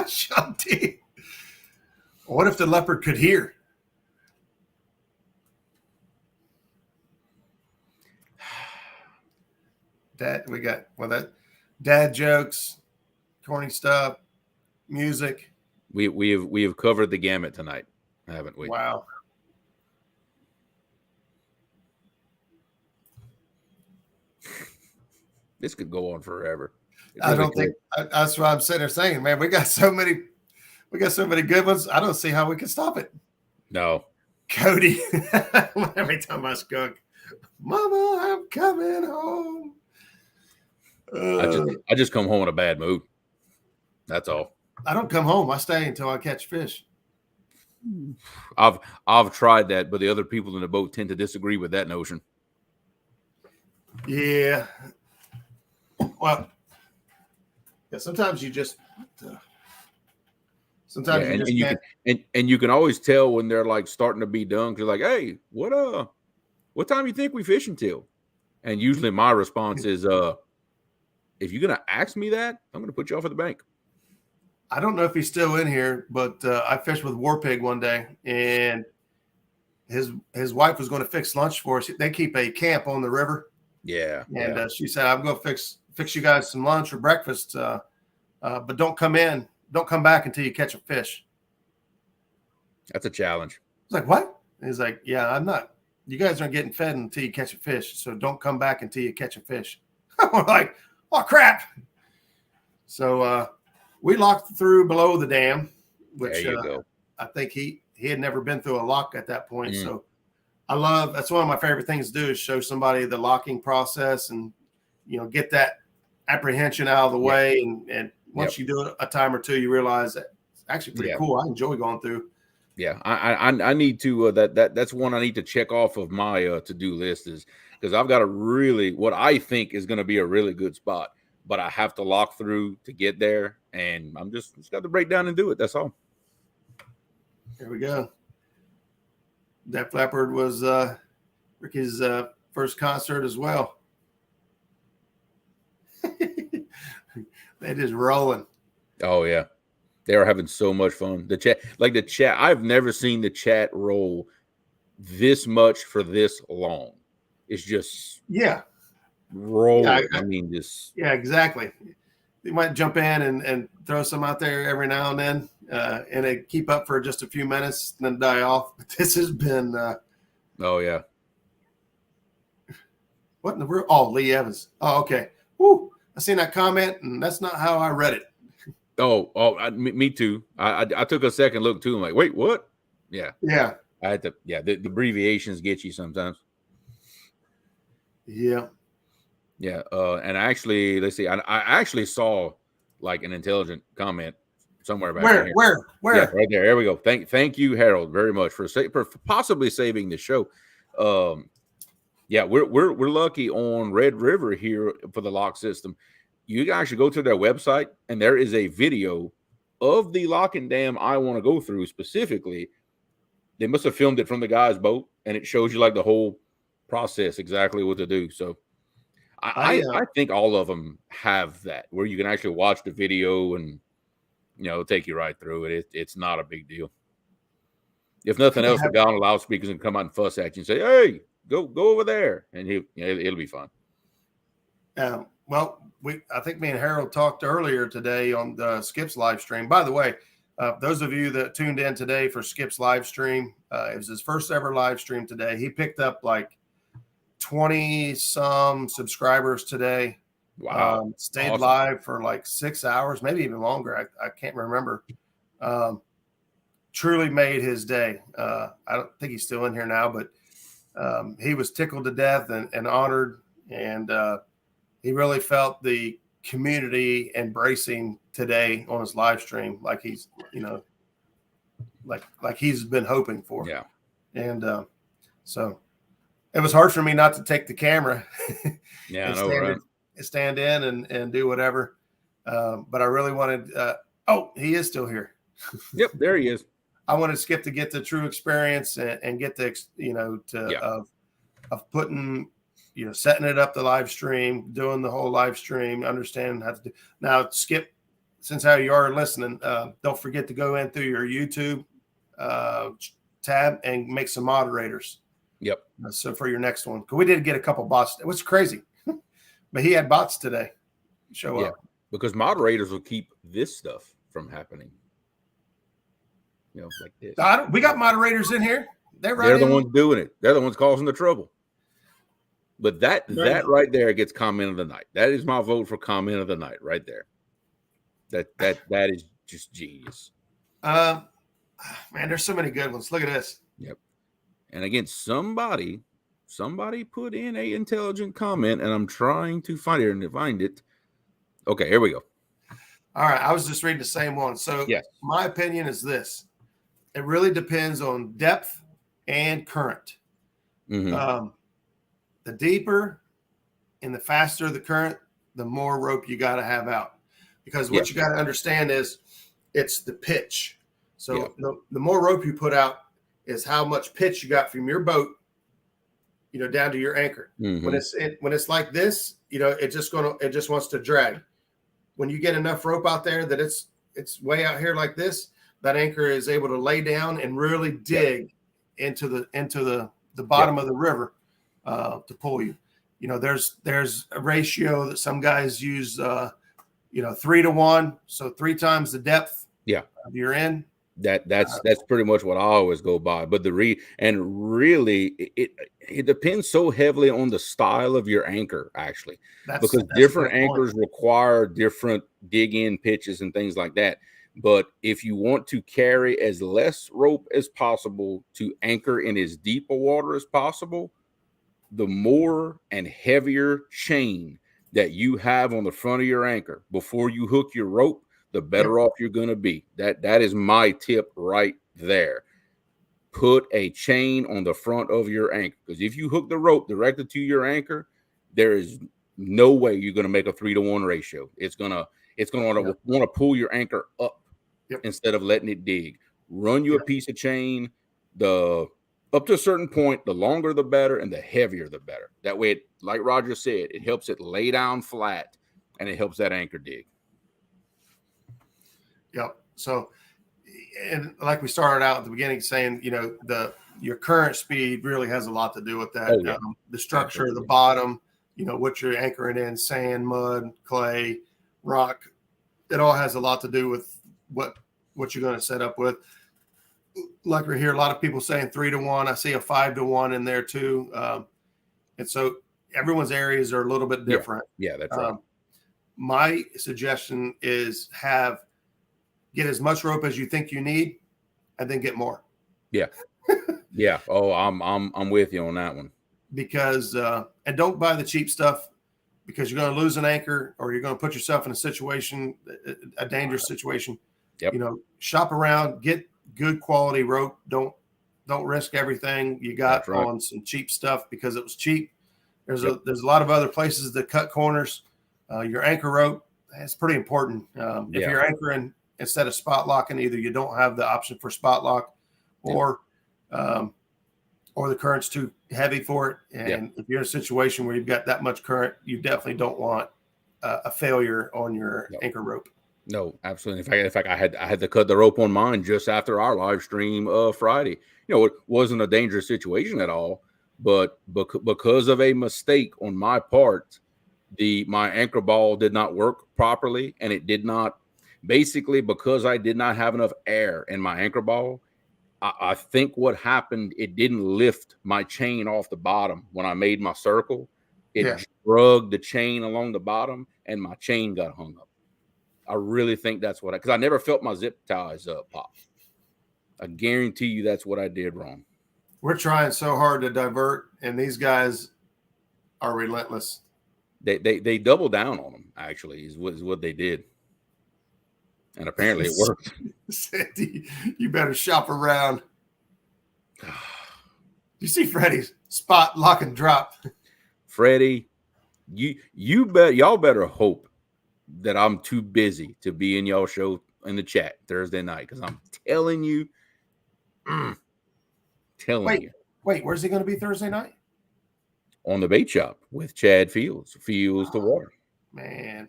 Shanti. What if the leopard could hear? That dad jokes, corny stuff, music. We have covered the gamut tonight, haven't we? Wow. This could go on forever. I don't think that's what I'm sitting there saying, man. We got so many good ones. I don't see how we can stop it. No. Cody. Every time I skunk, Mama, I'm coming home. I just come home in a bad mood. That's all. I don't come home. I stay until I catch fish. I've tried that, but the other people in the boat tend to disagree with that notion. Yeah. Well, yeah. Sometimes you just. You can always tell when they're like starting to be done because like, hey, what time you think we fishing till? And usually my response is, if you're gonna ask me that, I'm gonna put you off at the bank. I don't know if he's still in here, but I fished with War Pig one day, and his wife was going to fix lunch for us. They keep a camp on the river. Yeah, and she said, "I'm going to fix you guys some lunch or breakfast, but don't come back until you catch a fish." That's a challenge. I was like, "What?" And he's like, "Yeah, I'm not. You guys aren't getting fed until you catch a fish, so don't come back until you catch a fish." We're like, "Oh crap!" So we locked through below the dam, which there you go. I think he had never been through a lock at that point. So that's one of my favorite things to do is show somebody the locking process and get that apprehension out of the way. And once you do it a time or two, you realize that it's actually pretty cool. I enjoy going through. Yeah, I need to that's one I need to check off of my to-do list is because I've got what I think is going to be a really good spot, but I have to lock through to get there, and I'm just got to break down and do it. That's all. Here we go. Def Leppard was Ricky's first concert as well. They just rolling. Oh yeah. They are having so much fun. The chat, I've never seen the chat roll this much for this long. It's just rolling. Yeah, I mean, just exactly. You might jump in and throw some out there every now and then, and they keep up for just a few minutes and then die off. But this has been. Oh yeah. What in the world? Oh, Lee Evans. Oh, okay. Woo! I seen that comment, and that's not how I read it. Me too. I took a second look too. I'm like, wait, what? Yeah. I had to. Yeah, the abbreviations get you sometimes. Yeah. And actually, let's see. I actually saw like an intelligent comment somewhere back Where? here. Where? Yeah, right there. There we go. Thank you, Harold, very much for possibly saving the show. We're lucky on Red River here for the lock system. You guys should go to their website, and there is a video of the lock and dam I want to go through specifically. they must have filmed it from the guy's boat, and it shows you like the whole process, exactly what to do. So I think all of them have that where you can actually watch the video and, take you right through it. It's not a big deal. If nothing else, the guy on the loudspeakers can come out and fuss at you and say, "Hey, go over there," and it'll be fun. Well, I think me and Harold talked earlier today on the Skip's live stream. By the way, those of you that tuned in today for Skip's live stream, it was his first ever live stream today. He picked up like 20 some subscribers today. Wow. Stayed live for like 6 hours, maybe even longer. I can't remember. Truly made his day. I don't think he's still in here now, but he was tickled to death and honored. And he really felt the community embracing today on his live stream, like he's, like he's been hoping for. Yeah. And so it was hard for me not to take the camera. Yeah, I know, right? Stand in and do whatever. But I really wanted, he is still here. Yep, there he is. I wanted Skip to get the true experience and get the, of putting, setting it up, the live stream, doing the whole live stream, understanding how to do. Now, Skip, since how you are listening, don't forget to go in through your YouTube tab and make some moderators. Yep. So for your next one, because we did get a couple bots. It was crazy, but he had bots today show up. Because moderators will keep this stuff from happening. Like this. We got moderators in here. They're the ones doing it. They're the ones causing the trouble. But that right there gets comment of the night. That is my vote for comment of the night right there. That is just genius. Man, there's so many good ones. Look at this. Yep. And again, somebody put in a intelligent comment, and I'm trying to find it. Okay, here we go. All right, I was just reading the same one. So yes. My opinion is this. It really depends on depth and current. Mm-hmm. The deeper and the faster the current, the more rope you got to have out. Because what you got to understand is it's the pitch. So the more rope you put out is how much pitch you got from your boat, down to your anchor. Mm-hmm. When it's like this, it just wants to drag. When you get enough rope out there that it's way out here like this, that anchor is able to lay down and really dig into the bottom of the river to pull you. There's a ratio that some guys use 3 to 1, so 3 times the depth of your end. That's pretty much what I always go by. But really it depends so heavily on the style of your anchor, actually, because different anchors require different dig in pitches and things like that. But if you want to carry as less rope as possible to anchor in as deep a water as possible, the more and heavier chain that you have on the front of your anchor before you hook your rope, the better off you're going to be. That is my tip right there. Put a chain on the front of your anchor, because if you hook the rope directly to your anchor, there is no way you're going to make a 3 to 1 ratio. It's going to want to pull your anchor up instead of letting it dig. Run you a piece of chain, up to a certain point, the longer the better, and the heavier the better. That way, like Roger said, it helps it lay down flat, and it helps that anchor dig. Yep. So, and like we started out at the beginning saying, your current speed really has a lot to do with that. Oh, yeah. The structure of the bottom, what you're anchoring in, sand, mud, clay, rock. It all has a lot to do with what you're going to set up with. Like we hear a lot of people saying 3 to 1. I see a 5 to 1 in there too. And so everyone's areas are a little bit different. Yeah, that's right. My suggestion is get as much rope as you think you need, and then get more. Yeah. Yeah. Oh, I'm with you on that one. Because and don't buy the cheap stuff, because you're going to lose an anchor, or you're going to put yourself in a dangerous situation. Yep. Shop around, get good quality rope. Don't risk everything you got on some cheap stuff because it was cheap. There's a lot of other places that cut corners. Your anchor rope, that's pretty important. If you're anchoring instead of spot locking, either you don't have the option for spot lock, or or the current's too heavy for it. And if you're in a situation where you've got that much current, you definitely don't want a failure on your anchor rope. No, absolutely. In fact, I had to cut the rope on mine just after our live stream Friday. It wasn't a dangerous situation at all, but because of a mistake on my part, my anchor ball did not work properly, and it did not. Basically, because I did not have enough air in my anchor ball, I think what happened, it didn't lift my chain off the bottom when I made my circle. It dragged the chain along the bottom, and my chain got hung up. I really think that's what because I never felt my zip ties pop. I guarantee you that's what I did wrong. We're trying so hard to divert, and these guys are relentless. They double down on them, actually, is what they did. And apparently it worked. Sandy, you better shop around. You see Freddie's spot, lock, and drop. Freddie, y'all better hope that I'm too busy to be in y'all show in the chat Thursday night, because I'm telling you, Wait, where's he going to be Thursday night? On the bait shop with Chad Fields to water. Man,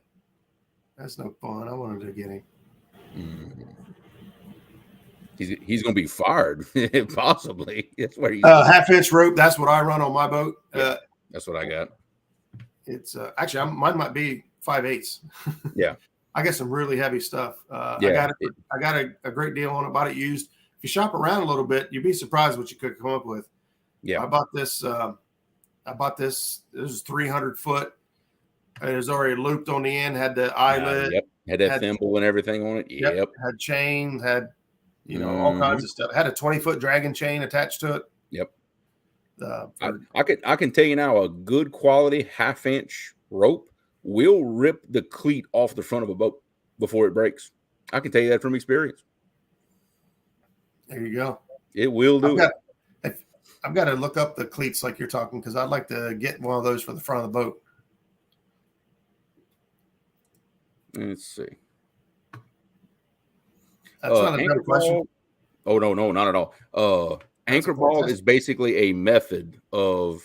that's no fun. I wanted to get him. He's going to be fired, possibly. That's where he's 1/2-inch rope. That's what I run on my boat. That's what I got. It's actually mine might be 5/8. Yeah, I got some really heavy stuff. I got a great deal on it. Bought it used. If you shop around a little bit, you'd be surprised what you could come up with. Yeah, I bought this. This is 300 foot. It was already looped on the end. Had the eyelet. Had that thimble and everything on it. Yep. Had chain. Had all kinds of stuff. Had a 20-foot dragon chain attached to it. Yep. I can tell you now, a good quality 1/2-inch rope will rip the cleat off the front of a boat before it breaks. I can tell you that from experience. There you go. It will do it. I've got to look up the cleats like you're talking, because I'd like to get one of those for the front of the boat. Let's see. That's not a dumb question. Oh, no, not at all. Anchor ball is basically a method of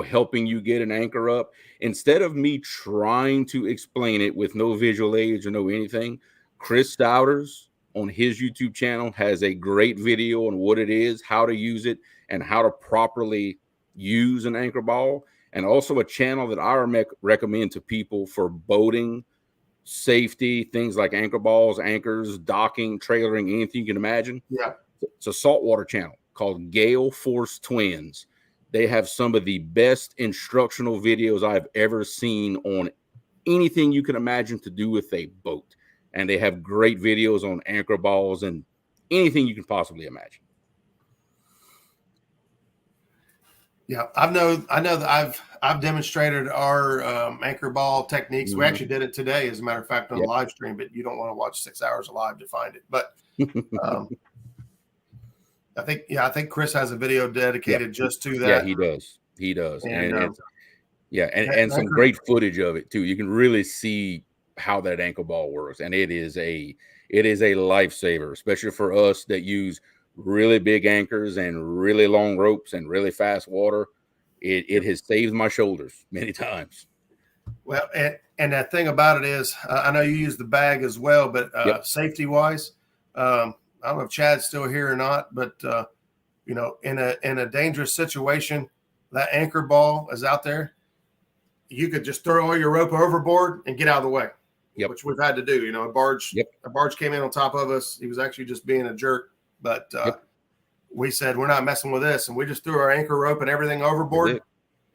helping you get an anchor up. Instead of me trying to explain it with no visual aids or no anything, Chris Stouters on his YouTube channel has a great video on what it is, how to use it, and how to properly use an anchor ball. And also a channel that I recommend to people for boating, safety, things like anchor balls, anchors, docking, trailering, anything you can imagine. Yeah. It's a saltwater channel called Gale Force Twins. They have some of the best instructional videos I've ever seen on anything you can imagine to do with a boat. And they have great videos on anchor balls and anything you can possibly imagine. Yeah, I know that I've demonstrated our anchor ball techniques. Mm-hmm. We actually did it today, as a matter of fact, on a live stream, but you don't want to watch 6 hours live to find it. But I think Chris has a video dedicated just to that. Yeah, he does. And some great footage of it too. You can really see how that ankle ball works, and it is a lifesaver, especially for us that use really big anchors and really long ropes and really fast water. It has saved my shoulders many times. Well, and that thing about it is, I know you use the bag as well, but safety wise, I don't know if Chad's still here or not, but in a dangerous situation, that anchor ball is out there. You could just throw all your rope overboard and get out of the way, which we've had to do. A barge came in on top of us. He was actually just being a jerk, but we said, we're not messing with this. And we just threw our anchor rope and everything overboard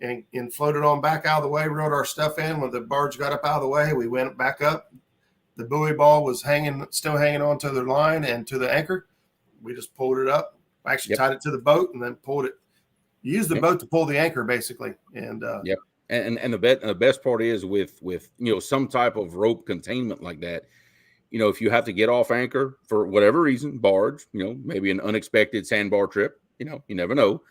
and floated on back out of the way, reeled our stuff in. When the barge got up out of the way, we went back up. The buoy ball was still hanging on to the line and to the anchor. We just pulled it up. I actually tied it to the boat and then pulled it. You use the boat to pull the anchor, basically. And And the best part is with some type of rope containment like that, if you have to get off anchor for whatever reason, barge, maybe an unexpected sandbar trip, you never know.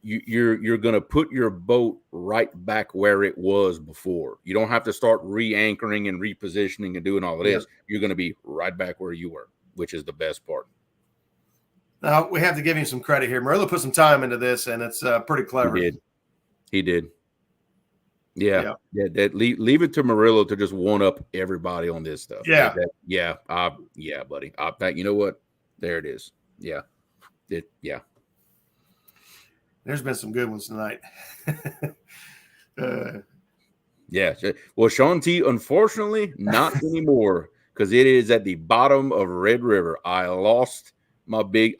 You're going to put your boat right back where it was before. You don't have to start re-anchoring and repositioning and doing all of this. You're going to be right back where you were, which is the best part. Now we have to give him some credit here. Murillo put some time into this, and it's pretty clever. He did. Yeah. Leave it to Murillo to just one up everybody on this stuff. Yeah. Buddy. You know what? There it is. Yeah. There's been some good ones tonight. Yeah. Well, Sean T, unfortunately, not anymore, because it is at the bottom of Red River. I lost Big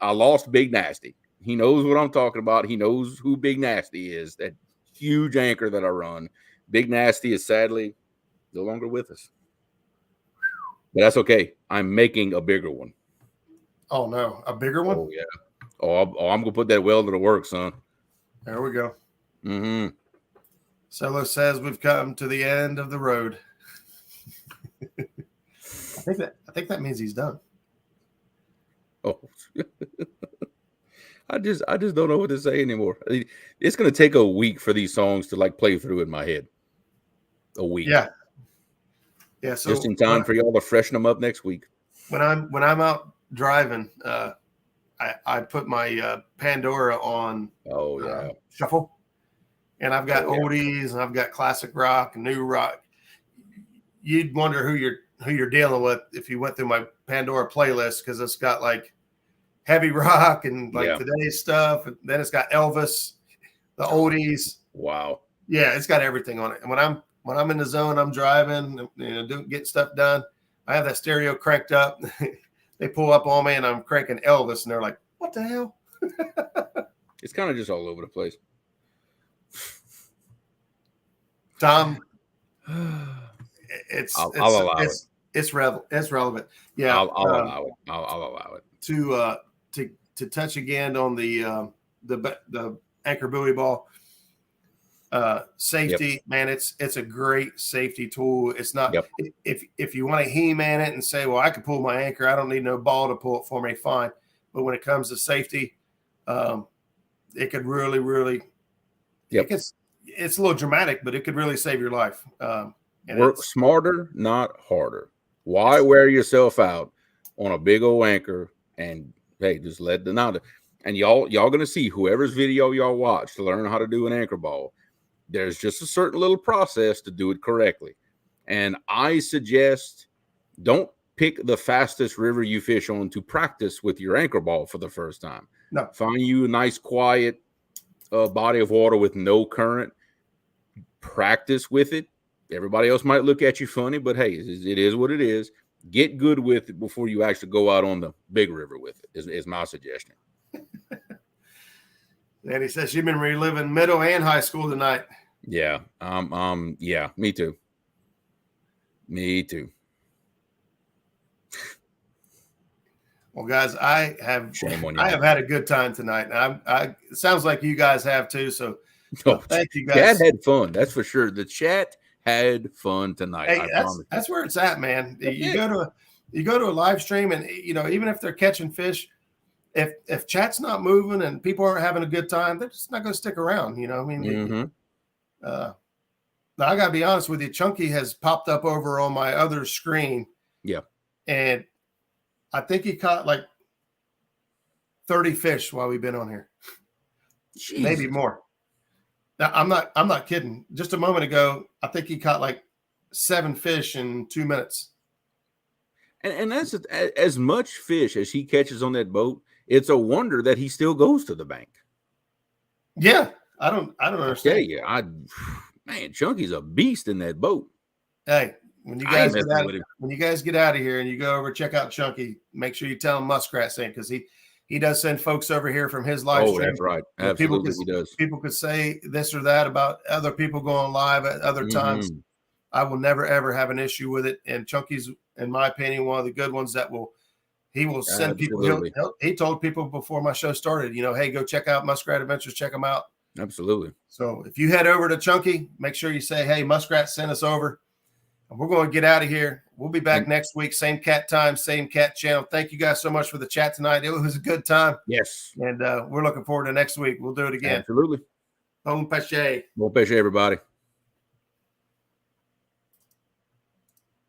Nasty. He knows what I'm talking about. He knows who Big Nasty is. That huge anchor that I run. Big Nasty is sadly no longer with us. But that's okay. I'm making a bigger one. Oh, no. A bigger one? Oh, yeah. I'm going to put that welder to work, son. There we go. Mm-hmm. Solo says we've come to the end of the road. I think that means he's done. Oh. I just don't know what to say anymore. It's going to take a week for these songs to like play through in my head. A week. Yeah. So just in time for y'all to freshen them up next week. When I'm out driving, I put my Pandora on. Oh yeah. Shuffle, and I've got oldies and I've got classic rock and new rock. You'd wonder who you're dealing with if you went through my Pandora playlist, because it's got like heavy rock and like today's stuff, and then it's got Elvis, the oldies. Wow. Yeah, it's got everything on it. And when I'm in the zone, I'm driving, getting stuff done, I have that stereo cranked up. They pull up on me and I'm cranking Elvis, and they're like, "What the hell?" It's kind of just all over the place. Tom, I'll allow it. It's relevant. Yeah, I'll allow it. I'll allow it. To touch again on the anchor buoy ball safety. Man, it's a great safety tool. It's not if you want to He-Man it and say, well, I can pull my anchor, I don't need no ball to pull it for me, fine. But when it comes to safety, it could really it's a little dramatic, but it could really save your life. Work smarter, not harder. Why wear yourself out on a big old anchor? And hey, just let the now. And y'all gonna see whoever's video y'all watch to learn how to do an anchor ball. There's just a certain little process to do it correctly. And I suggest don't pick the fastest river you fish on to practice with your anchor ball for the first time. No. Find you a nice, quiet body of water with no current. Practice with it. Everybody else might look at you funny, but hey, it is what it is. Get good with it before you actually go out on the big river with it, is my suggestion. And he says you've been reliving middle and high school tonight. Yeah. Yeah, me too. Well, guys, I have had a good time tonight. It sounds like you guys have too. So thank you guys. Chat had fun, that's for sure. The chat had fun tonight. Hey, that's where it's at, man. You go to a live stream, and even if they're catching fish, if chat's not moving and people aren't having a good time, they're just not going to stick around. Now I got to be honest with you. Chunky has popped up over on my other screen. Yeah, and I think he caught like 30 fish while we've been on here. Jesus. Maybe more. Now, I'm not kidding. Just a moment ago, I think he caught like 7 fish in 2 minutes. And that's as much fish as he catches on that boat. It's a wonder that he still goes to the bank. Yeah, I don't understand. Yeah, man, Chunky's a beast in that boat. Hey, when you guys get out of here and you go over check out Chunky, make sure you tell him Muskrat sent, because he does send folks over here from his live stream. That's right. Absolutely, he does. People could say this or that about other people going live at other times. I will never, ever have an issue with it. And Chunky's, in my opinion, one of the good ones that he will send people. He told people before my show started, hey, go check out Muskrat Adventures. Check them out. Absolutely. So if you head over to Chunky, make sure you say, hey, Muskrat sent us over. And we're going to get out of here. We'll be back next week. Same cat time, same cat channel. Thank you guys so much for the chat tonight. It was a good time. Yes. And we're looking forward to next week. We'll do it again. Absolutely. Bon pêché. Bon pêché, everybody.